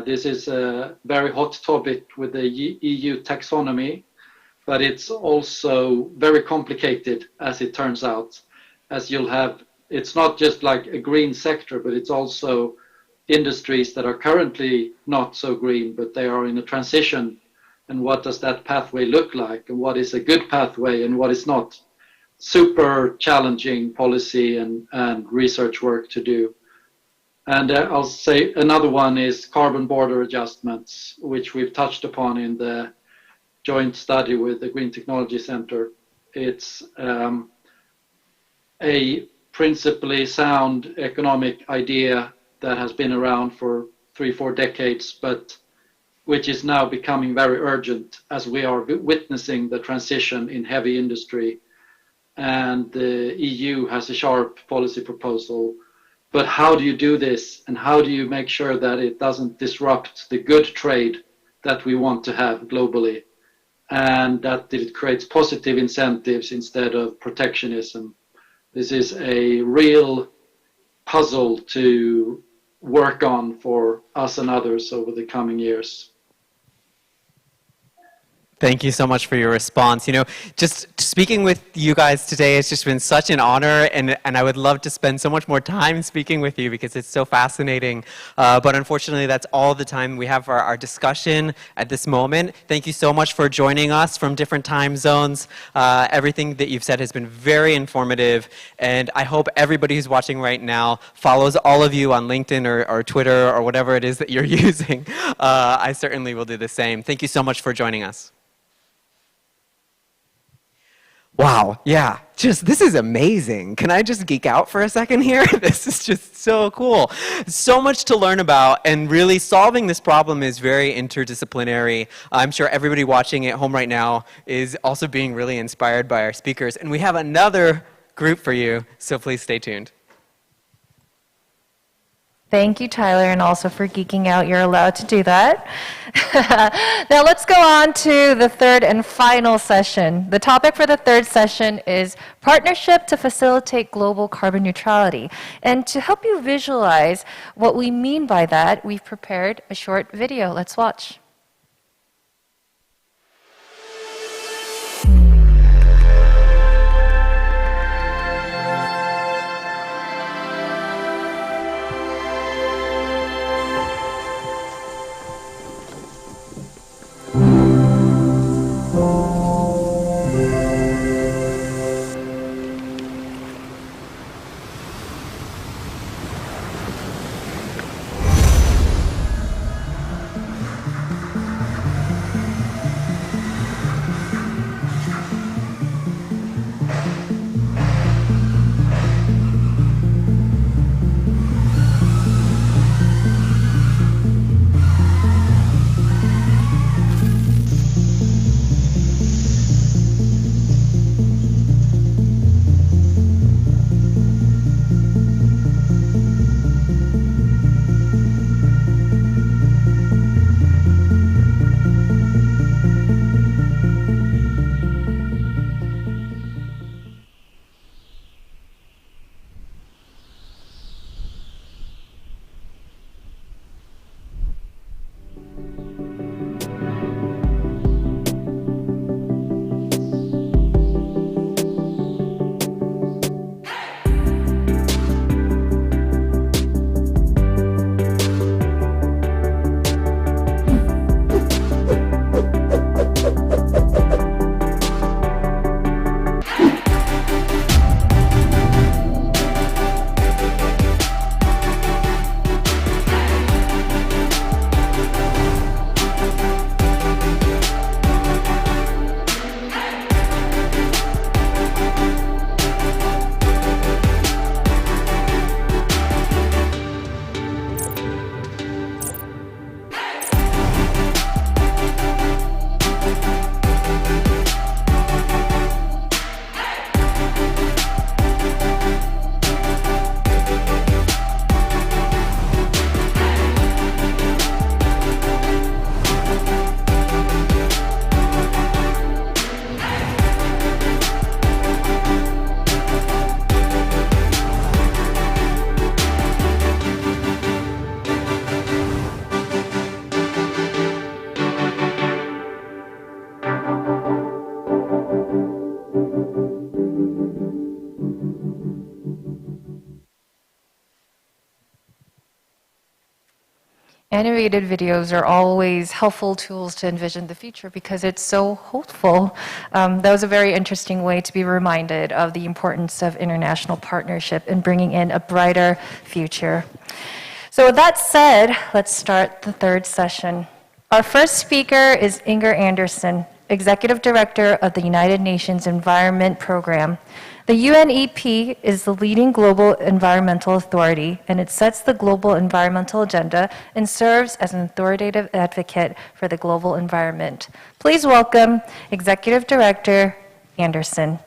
Speaker 11: This is a very hot topic with the EU taxonomy, but it's also very complicated as it turns out. As you'll have, it's not just like a green sector, but it's also industries that are currently not so green, but they are in a transition. And what does that pathway look like? And what is a good pathway and what is not? Super challenging policy and research work to do. And I'll say another one is carbon border adjustments, which we've touched upon in the joint study with the Green Technology Center. It's a principally sound economic idea that has been around for 3-4 decades, but which is now becoming very urgent as we are witnessing the transition in heavy industry. And the EU has a sharp policy proposal. But how do you do this, and how do you make sure that it doesn't disrupt the good trade that we want to have globally, and that it creates positive incentives instead of protectionism? This is a real puzzle to work on for us and others over the coming years.
Speaker 7: Thank you so much for your response. You know, just speaking with you guys today has just been such an honor, and I would love to spend so much more time speaking with you because it's so fascinating. But unfortunately, that's all the time we have for our discussion at this moment. Thank you so much for joining us from different time zones. Everything that you've said has been very informative, and I hope everybody who's watching right now follows all of you on LinkedIn or Twitter or whatever it is that you're using. I certainly will do the same. Thank you so much for joining us. Wow, yeah, this is amazing. Can I just geek out for a second here? This is just so cool. So much to learn about, and really solving this problem is very interdisciplinary. I'm sure everybody watching at home right now is also being really inspired by our speakers, and we have another group for you, so please stay tuned.
Speaker 1: Thank you, Tyler, and also for geeking out. You're allowed to do that. Now let's go on to the third and final session. The topic for the third session is partnership to facilitate global carbon neutrality. And to help you visualize what we mean by that, we've prepared a short video. Let's watch. animated videos are always helpful tools to envision the future because it's so hopeful. That was a very interesting way to be reminded of the importance of international partnership in bringing in a brighter future. So with that said, let's start the third session. Our first speaker is Inger Andersen, Executive Director of the United Nations Environment Program. The UNEP is the leading global environmental authority, and it sets the global environmental agenda and serves as an authoritative advocate for the global environment. Please welcome Executive Director Andersen.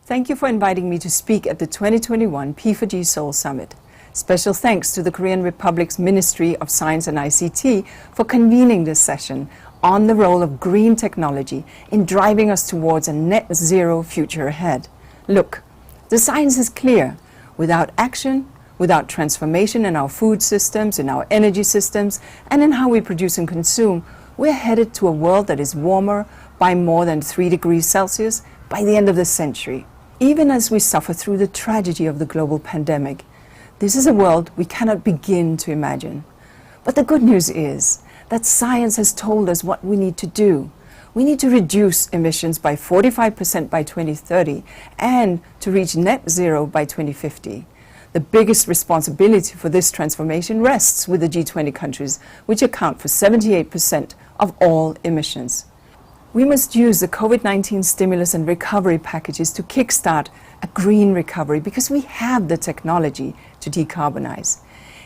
Speaker 15: Thank you for inviting me to speak at the 2021 P4G Seoul Summit. Special thanks to the Korean Republic's Ministry of Science and ICT for convening this session on the role of green technology in driving us towards a net zero future ahead. Look, the science is clear. Without action, without transformation in our food systems, in our energy systems, and in how we produce and consume, we're headed to a world that is warmer by more than 3 degrees Celsius by the end of the century. Even as we suffer through the tragedy of the global pandemic, this is a world we cannot begin to imagine. But the good news is that science has told us what we need to do. We need to reduce emissions by 45% by 2030 and to reach net zero by 2050. The biggest responsibility for this transformation rests with the G20 countries, which account for 78% of all emissions. We must use the COVID-19 stimulus and recovery packages to kickstart a green recovery because we have the technology to decarbonize.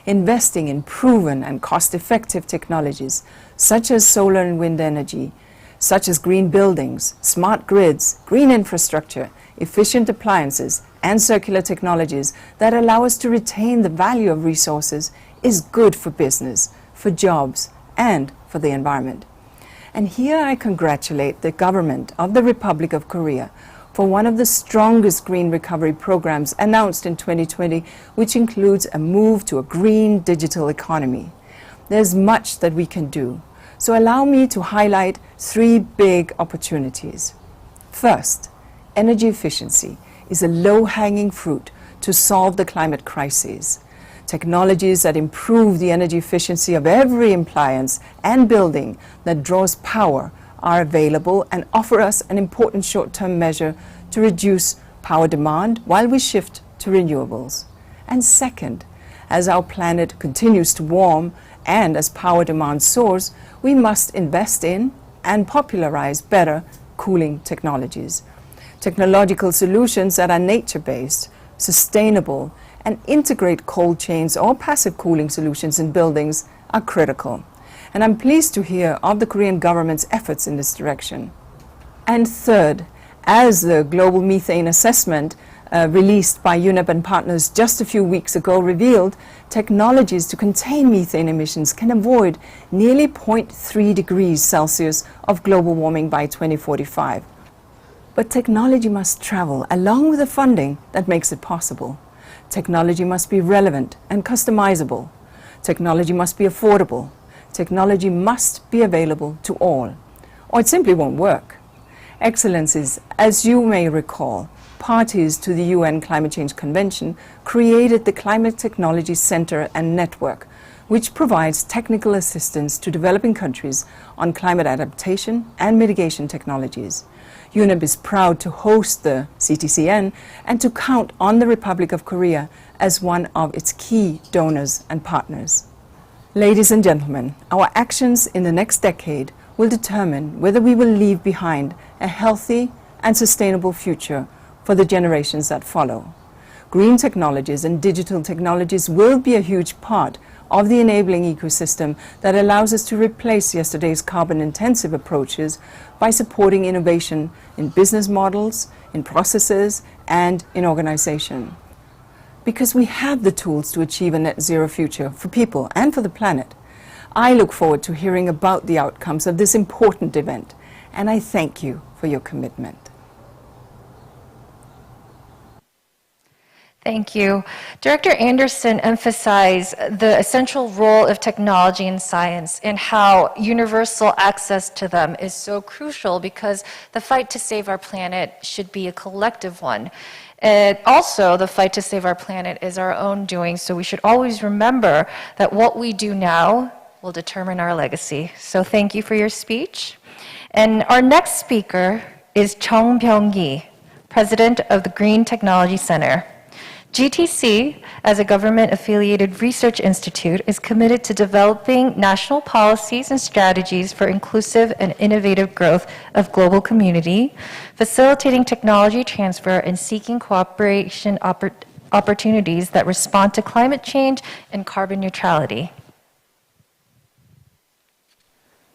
Speaker 15: Investing in proven and cost-effective technologies such as solar and wind energy, such as green buildings, smart grids, green infrastructure, efficient appliances, and circular technologies that allow us to retain the value of resources is good for business, for jobs, and for the environment. And here I congratulate the government of the Republic of Korea for one of the strongest green recovery programs announced in 2020, which includes a move to a green digital economy. There's much that we can do, so allow me to highlight 3 big opportunities. First, energy efficiency is a low-hanging fruit to solve the climate crisis. Technologies that improve the energy efficiency of every appliance and building that draws power are available and offer us an important short-term measure to reduce power demand while we shift to renewables. And second, as our planet continues to warm and as power demand soars, we must invest in and popularize better cooling technologies. Technological solutions that are nature-based, sustainable, and integrate cold chains or passive cooling solutions in buildings are critical. And I'm pleased to hear of the Korean government's efforts in this direction. And third, as the global methane assessment released by UNEP and partners just a few weeks ago revealed, technologies to contain methane emissions can avoid nearly 0.3 degrees Celsius of global warming by 2045. But technology must travel along with the funding that makes it possible. Technology must be relevant and customizable. Technology must be affordable. Technology must be available to all, or it simply won't work. Excellencies, as you may recall, parties to the UN Climate Change Convention created the Climate Technology Center and Network, which provides technical assistance to developing countries on climate adaptation and mitigation technologies. UNEP is proud to host the CTCN and to count on the Republic of Korea as one of its key donors and partners. Ladies and gentlemen, our actions in the next decade will determine whether we will leave behind a healthy and sustainable future for the generations that follow. Green technologies and digital technologies will be a huge part of the enabling ecosystem that allows us to replace yesterday's carbon-intensive approaches by supporting innovation in business models, in processes, and in organization. Because we have the tools to achieve a net zero future for people and for the planet, I look forward to hearing about the outcomes of this important event, and I thank you for your commitment.
Speaker 1: Thank you. Director Anderson emphasized the essential role of technology and science and how universal access to them is so crucial because the fight to save our planet should be a collective one. And also, the fight to save our planet is our own doing, so we should always remember that what we do now will determine our legacy. So thank you for your speech. And our next speaker is Chung Byung-gi, President of the Green Technology Center. GTC, as a government-affiliated research institute, is committed to developing national policies and strategies for inclusive and innovative growth of global community, facilitating technology transfer and seeking cooperation opportunities that respond to climate change and carbon neutrality.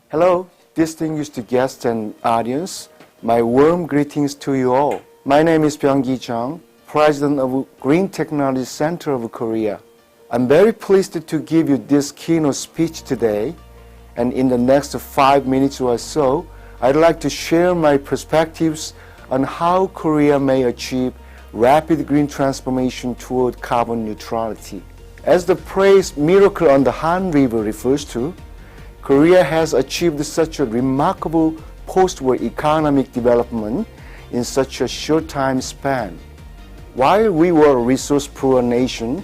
Speaker 16: Hello, distinguished guests and audience. My warm greetings to you all. My name is Byung-gi Chung, President of Green Technology Center of Korea. I'm very pleased to give you this keynote speech today, and in the next 5 minutes or so, I'd like to share my perspectives on how Korea may achieve rapid green transformation toward carbon neutrality. As the phrase miracle on the Han River refers to, Korea has achieved such a remarkable post-war economic development in such a short time span. While we were a resource-poor nation,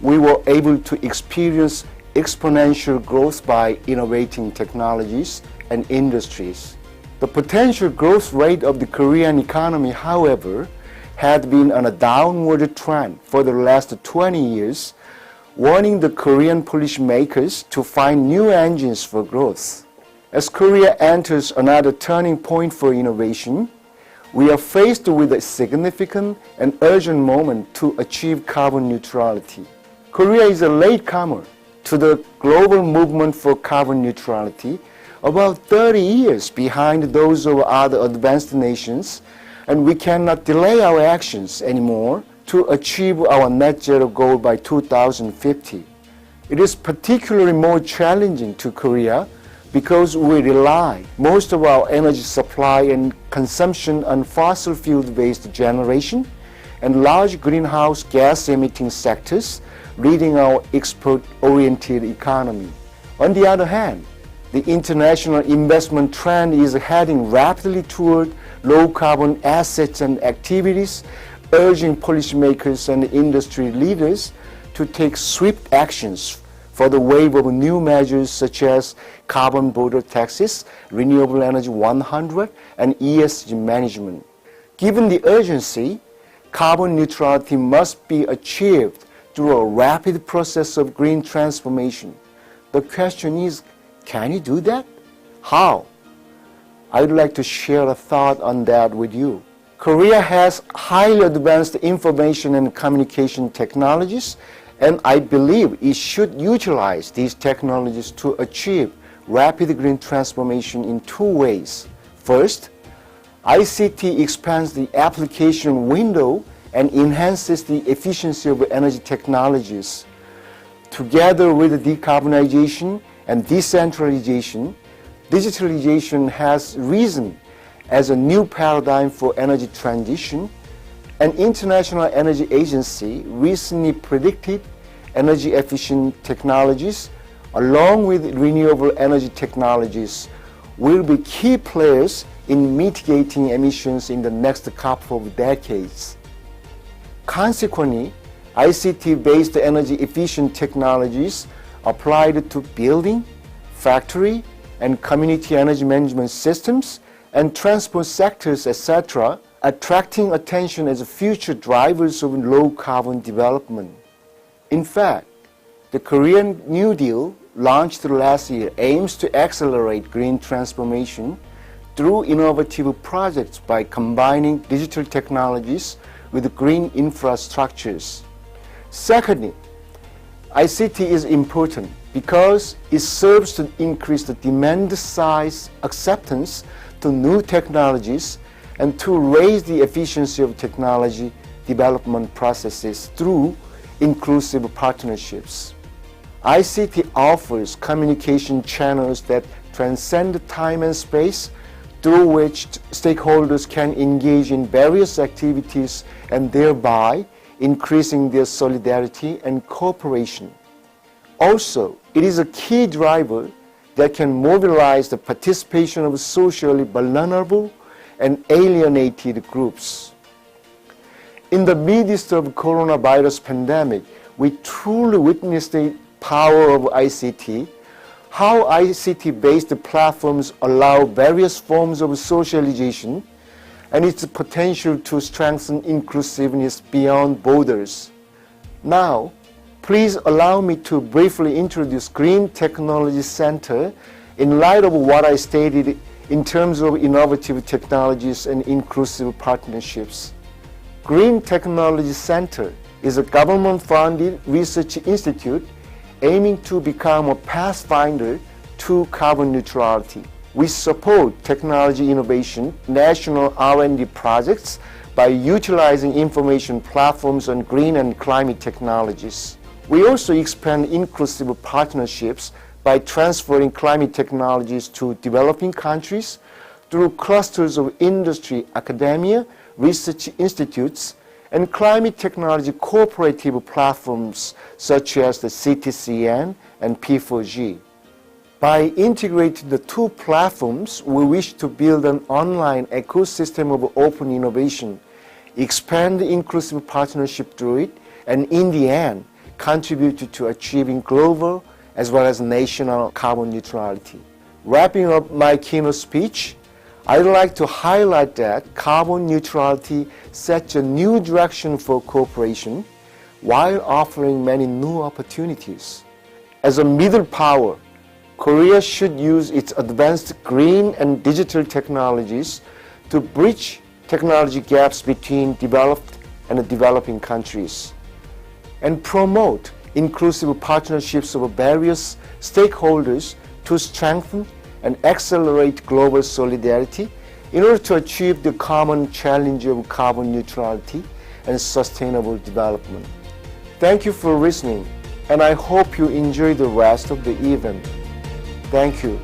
Speaker 16: we were able to experience exponential growth by innovating technologies and industries. The potential growth rate of the Korean economy, however, had been on a downward trend for the last 20 years, warning the Korean policymakers to find new engines for growth. As Korea enters another turning point for innovation, we are faced with a significant and urgent moment to achieve carbon neutrality. Korea is a latecomer to the global movement for carbon neutrality, about 30 years behind those of other advanced nations, and we cannot delay our actions anymore to achieve our net zero goal by 2050. It is particularly more challenging to Korea because we rely most of our energy supply and consumption on fossil fuel-based generation and large greenhouse gas emitting sectors, leading our export-oriented economy. On the other hand, the international investment trend is heading rapidly toward low-carbon assets and activities, urging policymakers and industry leaders to take swift actions for the wave of new measures such as carbon border taxes, renewable energy 100, and ESG management. Given the urgency, carbon neutrality must be achieved through a rapid process of green transformation. The question is, can you do that? How? I would like to share a thought on that with you. Korea has highly advanced information and communication technologies, and I believe it should utilize these technologies to achieve rapid green transformation in two ways. First, ICT expands the application window and enhances the efficiency of energy technologies. Together with decarbonization and decentralization, digitalization has risen as a new paradigm for energy transition. An International Energy Agency recently predicted energy-efficient technologies, along with renewable energy technologies, will be key players in mitigating emissions in the next couple of decades. Consequently, ICT-based energy-efficient technologies applied to building, factory, and community energy management systems and transport sectors, etc., attracting attention as future drivers of low-carbon development. In fact, the Korean New Deal, launched last year, aims to accelerate green transformation through innovative projects by combining digital technologies with green infrastructures. Secondly, ICT is important because it serves to increase the demand size acceptance to new technologies and to raise the efficiency of technology development processes through inclusive partnerships. ICT offers communication channels that transcend time and space, through which stakeholders can engage in various activities and thereby increasing their solidarity and cooperation. Also, it is a key driver that can mobilize the participation of socially vulnerable and alienated groups. In the midst of coronavirus pandemic, we truly witnessed the power of ICT, how ICT-based platforms allow various forms of socialization, and its potential to strengthen inclusiveness beyond borders. Now, please allow me to briefly introduce Green Technology Center in light of what I stated in terms of innovative technologies and inclusive partnerships. Green Technology Center is a government-funded research institute aiming to become a pathfinder to carbon neutrality. We support technology innovation, national R&D projects by utilizing information platforms on green and climate technologies. We also expand inclusive partnerships by transferring climate technologies to developing countries through clusters of industry, academia, research institutes, and climate technology cooperative platforms such as the CTCN and P4G. By integrating the two platforms, we wish to build an online ecosystem of open innovation, expand inclusive partnership through it, and in the end, contribute to achieving global as well as national carbon neutrality. Wrapping up my keynote speech, I'd like to highlight that carbon neutrality sets a new direction for cooperation while offering many new opportunities. As a middle power, Korea should use its advanced green and digital technologies to bridge technology gaps between developed and developing countries and promote inclusive partnerships of various stakeholders to strengthen and accelerate global solidarity in order to achieve the common challenge of carbon neutrality and sustainable development. Thank you for listening, and I hope you enjoy the rest of the event. Thank you.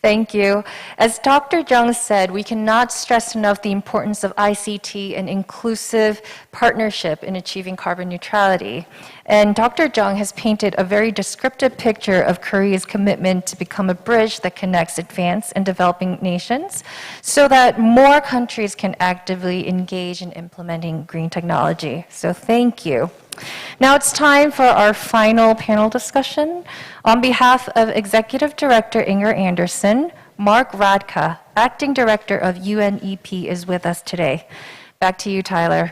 Speaker 1: Thank you. As Dr. Jung said, we cannot stress enough the importance of ICT and inclusive partnership in achieving carbon neutrality. And Dr. Jung has painted a very descriptive picture of Korea's commitment to become a bridge that connects advanced and developing nations so that more countries can actively engage in implementing green technology. So thank you. Now it's time for our final panel discussion. On behalf of Executive Director Inger Anderson, Mark Radka, Acting Director of UNEP, is with us today. Back to you, Tyler.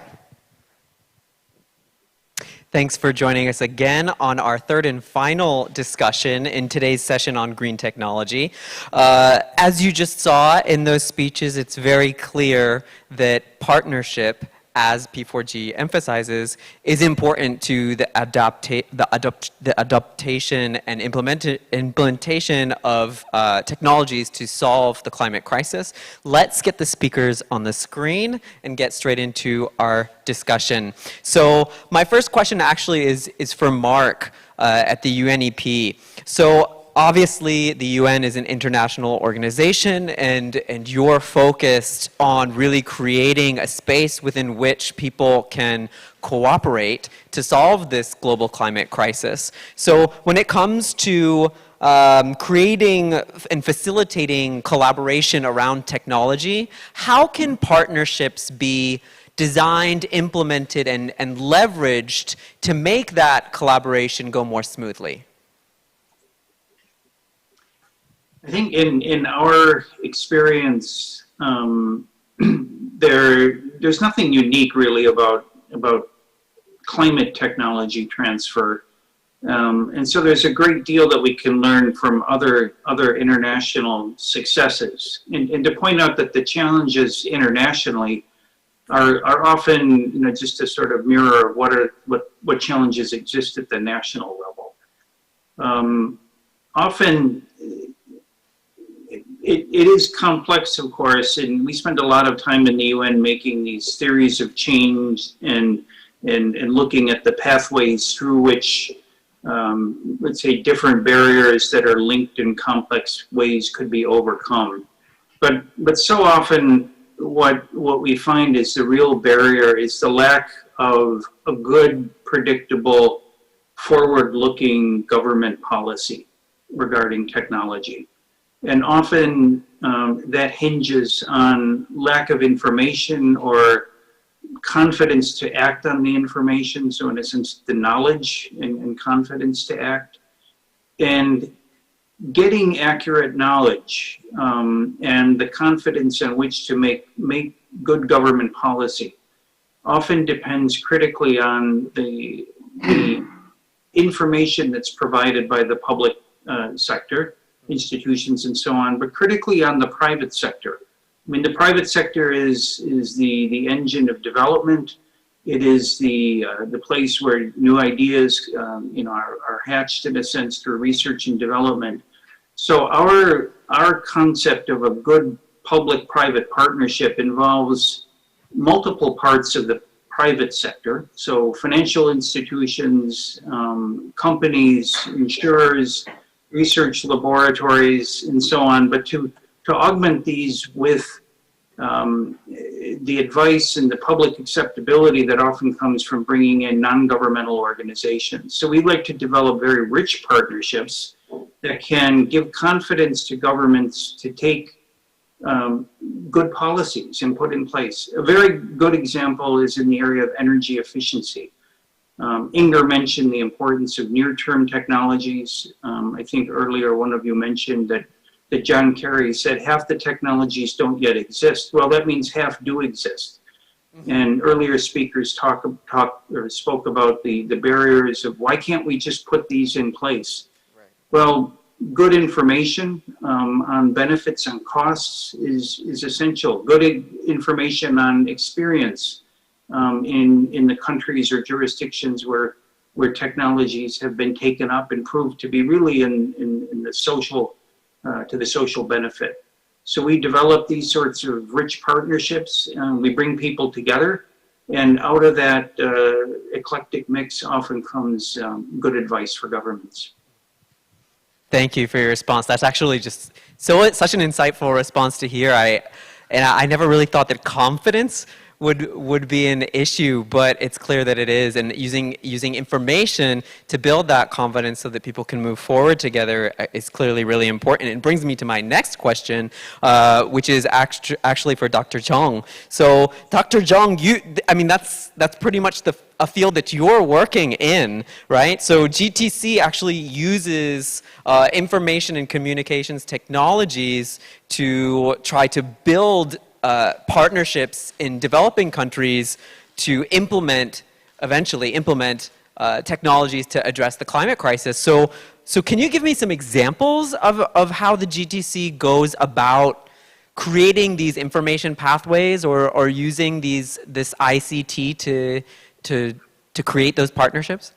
Speaker 7: Thanks for joining us again on our third and final discussion in today's session on green technology. As you just saw in those speeches, it's very clear that partnership, as P4G emphasizes, is important to the adaptation and implementation of technologies to solve the climate crisis. Let's get the speakers on the screen and get straight into our discussion. So my first question actually is for Mark at the UNEP. So obviously, the UN is an international organization, and you're focused on really creating a space within which people can cooperate to solve this global climate crisis. So when it comes to creating and facilitating collaboration around technology, how can partnerships be designed, implemented, and leveraged to make that collaboration go more smoothly?
Speaker 17: I think in our experience, there's nothing unique really about climate technology transfer, and so there's a great deal that we can learn from other international successes. And to point out that the challenges internationally are often, just to sort of mirror what challenges exist at the national level. Often. It is complex, of course, and we spend a lot of time in the UN making these theories of change and looking at the pathways through which let's say, different barriers that are linked in complex ways could be overcome. But so often what we find is the real barrier is the lack of a good, predictable, forward-looking government policy regarding technology. And often that hinges on lack of information or confidence to act on the information. So in a sense, the knowledge and confidence to act. And getting accurate knowledge and the confidence in which to make good government policy often depends critically on the information that's provided by the public sector, institutions and so on, but critically on the private sector. I mean, the private sector is the engine of development. It is the place where new ideas, are hatched in a sense through research and development. So our concept of a good public-private partnership involves multiple parts of the private sector. So financial institutions, companies, insurers, research laboratories, and so on. But to augment these with the advice and the public acceptability that often comes from bringing in non-governmental organizations. So we'd like to develop very rich partnerships that can give confidence to governments to take good policies and put in place. A very good example is in the area of energy efficiency. Inger mentioned the importance of near-term technologies. I think earlier one of you mentioned that John Kerry said half the technologies don't yet exist. Well, that means half do exist. And earlier speakers spoke about the barriers of why can't we just put these in place? Right. Well, good information on benefits and costs is essential. Good information on experience in the countries or jurisdictions where technologies have been taken up and proved to be really in the social to the social benefit. So we develop these sorts of rich partnerships. We bring people together, and out of that eclectic mix often comes good advice for governments.
Speaker 7: Thank you for your response. That's actually just such an insightful response to hear. I never really thought that confidence would be an issue, but it's clear that it is. And using information to build that confidence so that people can move forward together is clearly really important. It brings me to my next question, which is actually for Dr. Jung. So, Dr. Jung, that's pretty much a field that you're working in, right? So GTC actually uses information and communications technologies to try to build partnerships in developing countries to eventually implement technologies to address the climate crisis. So can you give me some examples of how the GTC goes about creating these information pathways or using this ICT to create those partnerships?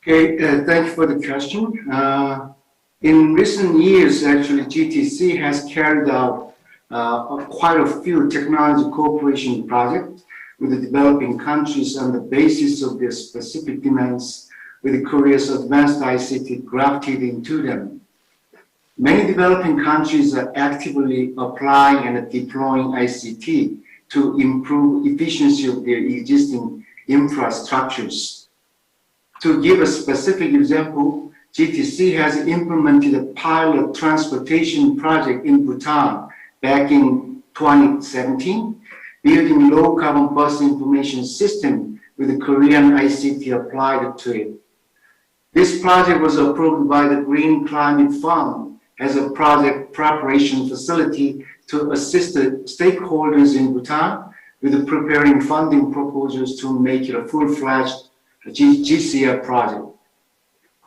Speaker 16: Okay, thank you for the question. In recent years, actually, GTC has carried out quite a few technology cooperation projects with the developing countries on the basis of their specific demands, with Korea's advanced ICT grafted into them. Many developing countries are actively applying and deploying ICT to improve efficiency of their existing infrastructures. To give a specific example, GTC has implemented a pilot transportation project in Bhutan back in 2017, building low-carbon bus information system with the Korean ICT applied to it. This project was approved by the Green Climate Fund as a project preparation facility to assist the stakeholders in Bhutan with preparing funding proposals to make it a full-fledged GCF project.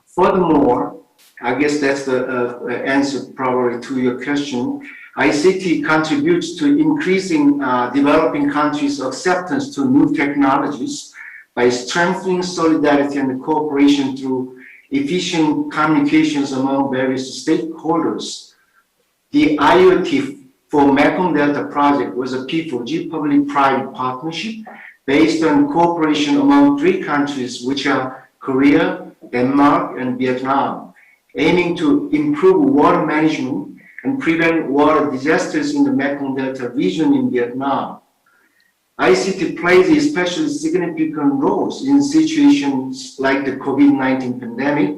Speaker 16: Furthermore, I guess that's the answer probably to your question. ICT contributes to increasing developing countries' acceptance to new technologies by strengthening solidarity and cooperation through efficient communications among various stakeholders. The IoT for Mekong Delta project was a P4G public-private partnership based on cooperation among 3 countries, which are
Speaker 9: Korea, Denmark, and Vietnam, aiming to improve water management and prevent water disasters in the Mekong Delta region in Vietnam. ICT plays especially significant roles in situations like the COVID-19 pandemic,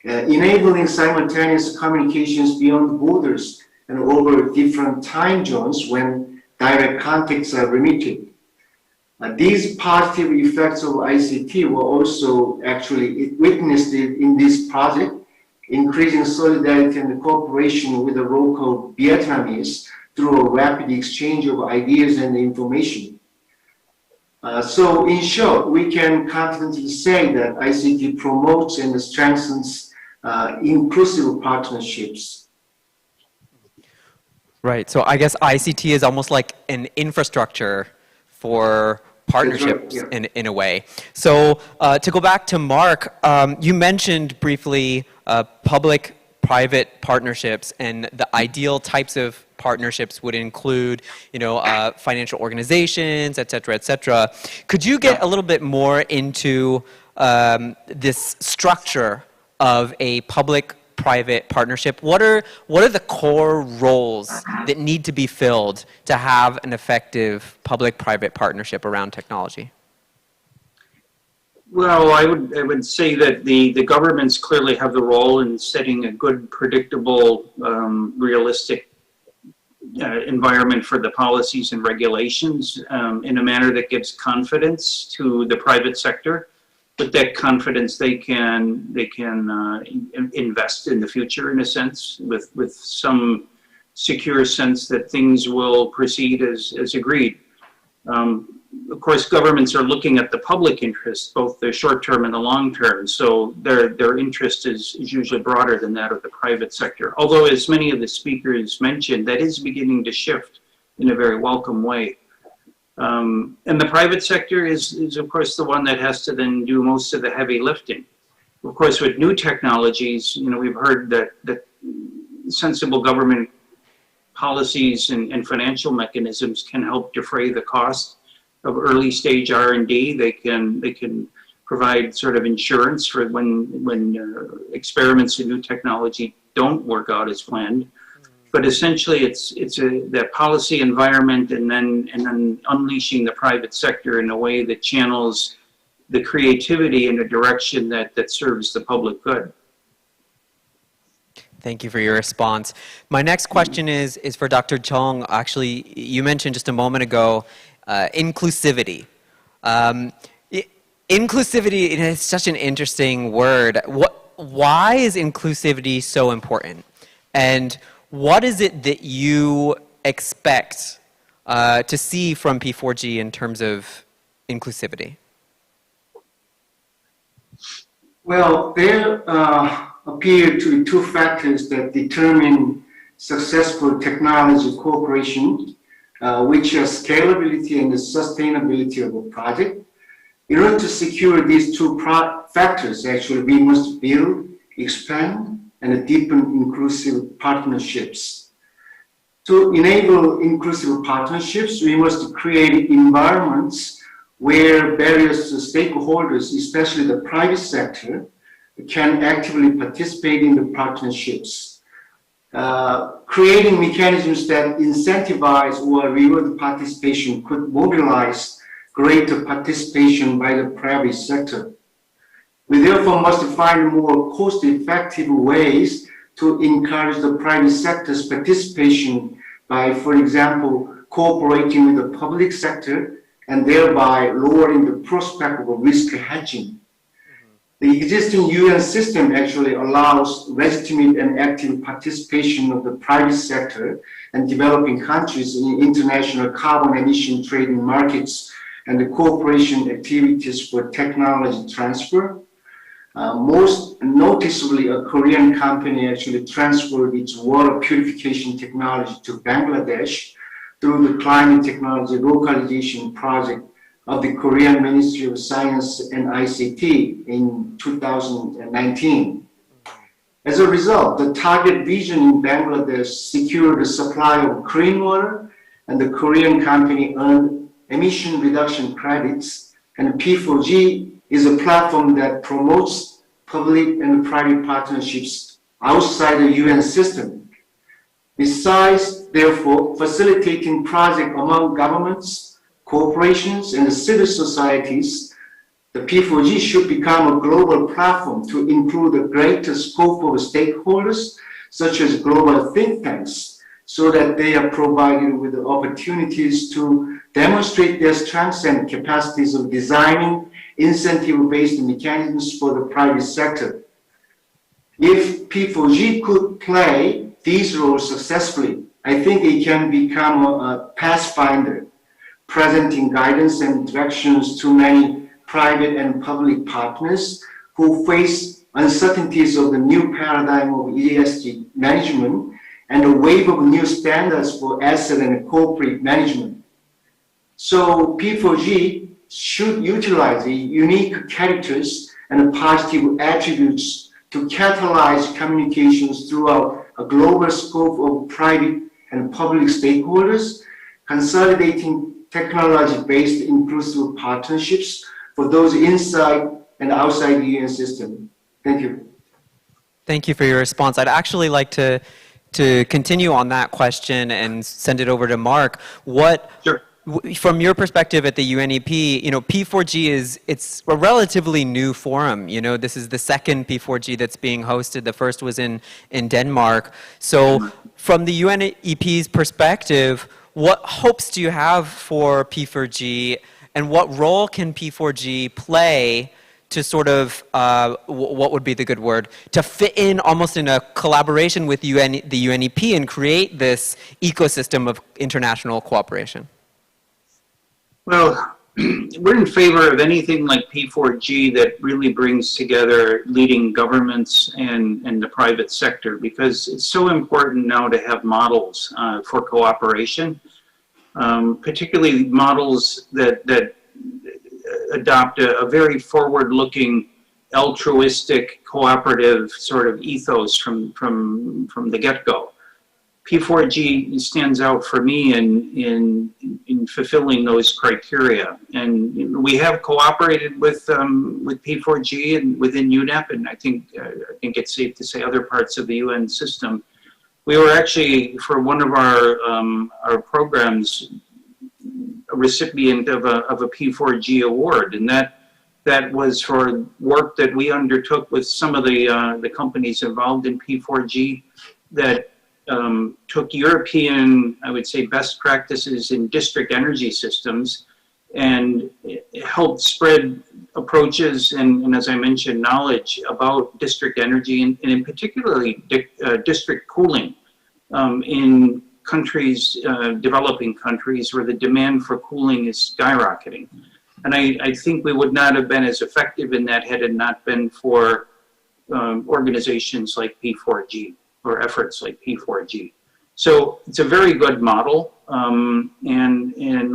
Speaker 9: enabling simultaneous communications beyond borders and over different time zones when direct contacts are limited. These positive effects of ICT were also actually witnessed in this project, increasing solidarity and cooperation with the local Vietnamese through a rapid exchange of ideas and information. So in short, we can confidently say that ICT promotes and strengthens inclusive partnerships.
Speaker 7: Right. So I guess ICT is almost like an infrastructure for partnerships in a way. So to go back to Mark, you mentioned briefly public-private partnerships, and the ideal types of partnerships would include, financial organizations, et cetera, et cetera. Could you get a little bit more into this structure of a public-private partnership? What are the core roles that need to be filled to have an effective public-private partnership around technology?
Speaker 17: Well, I would say that the governments clearly have the role in setting a good, predictable, realistic environment for the policies and regulations in a manner that gives confidence to the private sector. With that confidence, they can invest in the future, in a sense, with some secure sense that things will proceed as agreed. Of course, governments are looking at the public interest, both the short term and the long term. So their interest is usually broader than that of the private sector. Although, as many of the speakers mentioned, that is beginning to shift in a very welcome way. And the private sector is of course the one that has to then do most of the heavy lifting. Of course, with new technologies, we've heard that sensible government policies and financial mechanisms can help defray the cost of early stage R&D. They can provide sort of insurance for when experiments in new technology don't work out as planned. But essentially, it's that policy environment and then unleashing the private sector in a way that channels the creativity in a direction that serves the public good.
Speaker 7: Thank you for your response. My next question is for Dr. Chung. Actually, you mentioned just a moment ago inclusivity. Inclusivity is such an interesting word. Why is inclusivity so important? And what is it that you expect to see from P4G in terms of inclusivity?
Speaker 9: Well, there appear to be two factors that determine successful technology cooperation, which are scalability and the sustainability of a project. In order to secure these two factors, actually, we must build, expand, and deepen inclusive partnerships. To enable inclusive partnerships, we must create environments where various stakeholders, especially the private sector, can actively participate in the partnerships. Creating mechanisms that incentivize or reward participation could mobilize greater participation by the private sector. We therefore must find more cost-effective ways to encourage the private sector's participation by, for example, cooperating with the public sector and thereby lowering the prospect of risk hedging. The existing UN system actually allows legitimate and active participation of the private sector and developing countries in international carbon emission trading markets and the cooperation activities for technology transfer. Most noticeably, a Korean company actually transferred its water purification technology to Bangladesh through the climate technology localization project of the Korean Ministry of Science and ICT in 2019. As a result, the target region in Bangladesh secured the supply of clean water, and the Korean company earned emission reduction credits, and P4G is a platform that promotes public and private partnerships outside the UN system. Besides, therefore, facilitating projects among governments, corporations, and civil societies, the P4G should become a global platform to include a greater scope of stakeholders, such as global think tanks, so that they are provided with the opportunities to demonstrate their strengths and capacities of designing incentive-based mechanisms for the private sector. If P4G could play these roles successfully, I think it can become a pathfinder, presenting guidance and directions to many private and public partners who face uncertainties of the new paradigm of ESG management and a wave of new standards for asset and corporate management. So P4G should utilize the unique characters and positive attributes to catalyze communications throughout a global scope of private and public stakeholders, consolidating technology-based inclusive partnerships for those inside and outside the UN system. Thank you.
Speaker 7: Thank you for your response. I'd actually like to continue on that question and send it over to Mark. From your perspective at the UNEP, P4G it's a relatively new forum. This is the second P4G that's being hosted. The first was in Denmark. So from the UNEP's perspective, what hopes do you have for P4G, and what role can P4G play to sort of, what would be the good word, to fit in almost in a collaboration with the UNEP and create this ecosystem of international cooperation?
Speaker 17: Well, we're in favor of anything like P4G that really brings together leading governments and the private sector, because it's so important now to have models for cooperation, particularly models that adopt a very forward-looking, altruistic, cooperative sort of ethos from the get-go. P4G stands out for me in fulfilling those criteria, and we have cooperated with P4G and within UNEP, and I think it's safe to say other parts of the UN system. We were actually, for one of our programs, a recipient of a P4G award, and that was for work that we undertook with some of the companies involved in P4G that took European, I would say, best practices in district energy systems and helped spread approaches and as I mentioned, knowledge about district energy and in particularly district cooling in countries, developing countries where the demand for cooling is skyrocketing. And I think we would not have been as effective in that had it not been for organizations like P4G or efforts like P4G. So it's a very good model, and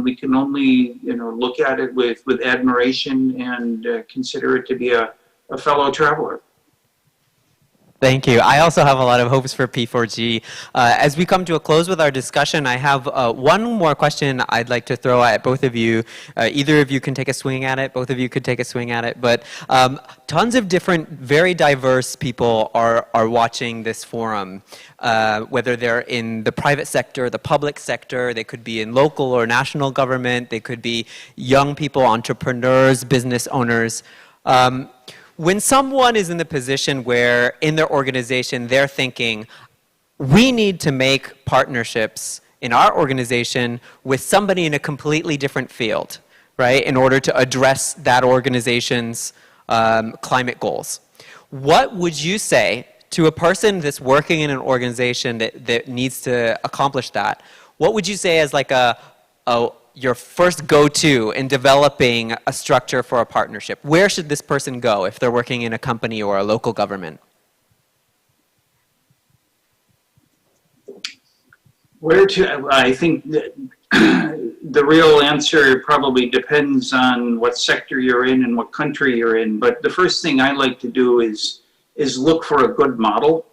Speaker 17: we can only look at it with admiration and consider it to be a fellow traveler.
Speaker 7: Thank you. I also have a lot of hopes for P4G. As we come to a close with our discussion, I have one more question I'd like to throw at both of you. Either of you can take a swing at it. Both of you could take a swing at it. But tons of different, very diverse people are watching this forum, whether they're in the private sector, the public sector, they could be in local or national government, they could be young people, entrepreneurs, business owners. When someone is in the position where in their organization they're thinking, we need to make partnerships in our organization with somebody in a completely different field, right, in order to address that organization's climate goals. What would you say to a person that's working in an organization that needs to accomplish that? What would you say as like your first go-to in developing a structure for a partnership? Where should this person go if they're working in a company or a local government?
Speaker 17: I think the real answer probably depends on what sector you're in and what country you're in. But the first thing I like to do is look for a good model.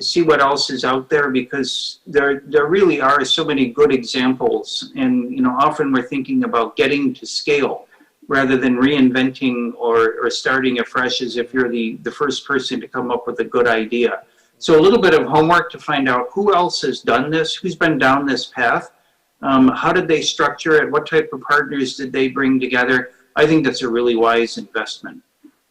Speaker 17: See what else is out there, because there really are so many good examples, and often we're thinking about getting to scale, rather than reinventing or starting afresh as if you're the first person to come up with a good idea. So a little bit of homework to find out who else has done this, who's been down this path, how did they structure it, what type of partners did they bring together. I think that's a really wise investment.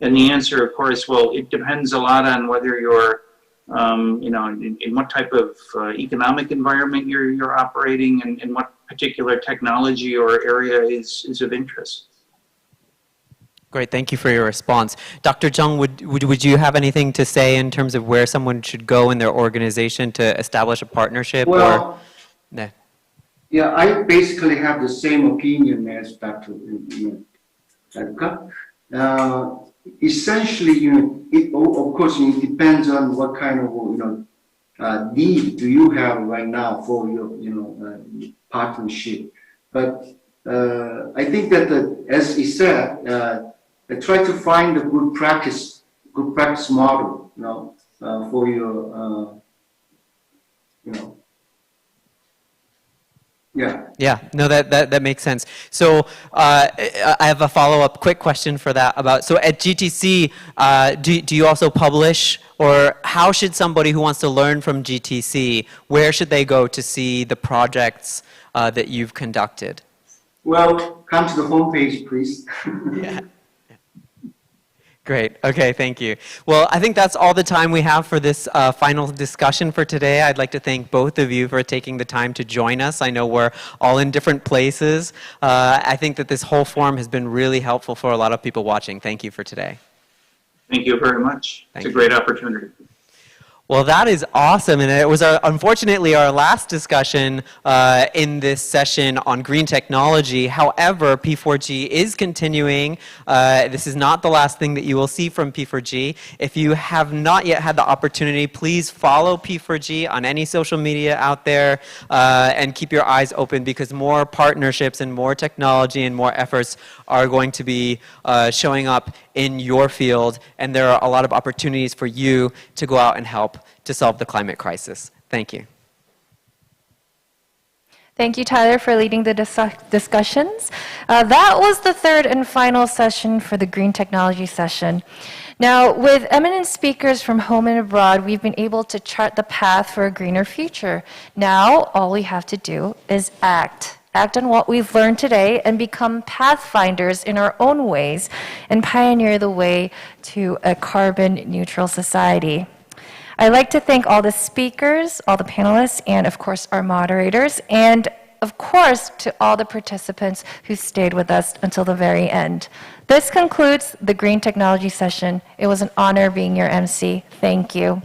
Speaker 17: And the answer, of course, well, it depends a lot on whether you're, in what type of economic environment you're operating and what particular technology or area is of interest.
Speaker 7: Great, thank you for your response. Dr. Jung, would you have anything to say in terms of where someone should go in their organization to establish a partnership?
Speaker 18: Well,
Speaker 7: Nah.
Speaker 18: yeah, I basically have the same opinion as Dr. Essentially, it, of course, it depends on what kind of, need do you have right now for your, partnership. But I think that, as he said, try to find a good practice model, for your, yeah.
Speaker 7: Yeah, no, that makes sense. So I have a follow-up quick question for that about, so at GTC, do you also publish, or how should somebody who wants to learn from GTC, where should they go to see the projects that you've conducted?
Speaker 18: Well, come to the homepage, please.
Speaker 7: Yeah. Great. Okay, thank you. Well, I think that's all the time we have for this final discussion for today. I'd like to thank both of you for taking the time to join us. I know we're all in different places. I think that this whole forum has been really helpful for a lot of people watching. Thank you for today.
Speaker 17: Thank you very much. It's a great opportunity.
Speaker 7: Well, that is awesome, and it was unfortunately our last discussion in this session on green technology. However, P4G is continuing. This is not the last thing that you will see from P4G. If you have not yet had the opportunity, please follow P4G on any social media out there and keep your eyes open, because more partnerships and more technology and more efforts are going to be showing up in your field, and there are a lot of opportunities for you to go out and help to solve the climate crisis. Thank you.
Speaker 1: Thank you, Tyler, for leading the discussions. That was the third and final session for the Green Technology session. Now, with eminent speakers from home and abroad, we've been able to chart the path for a greener future. Now, all we have to do is act. Act on what we've learned today and become pathfinders in our own ways and pioneer the way to a carbon neutral society. I'd like to thank all the speakers, all the panelists, and of course our moderators, and of course to all the participants who stayed with us until the very end. This concludes the Green Technology session. It was an honor being your MC. Thank you.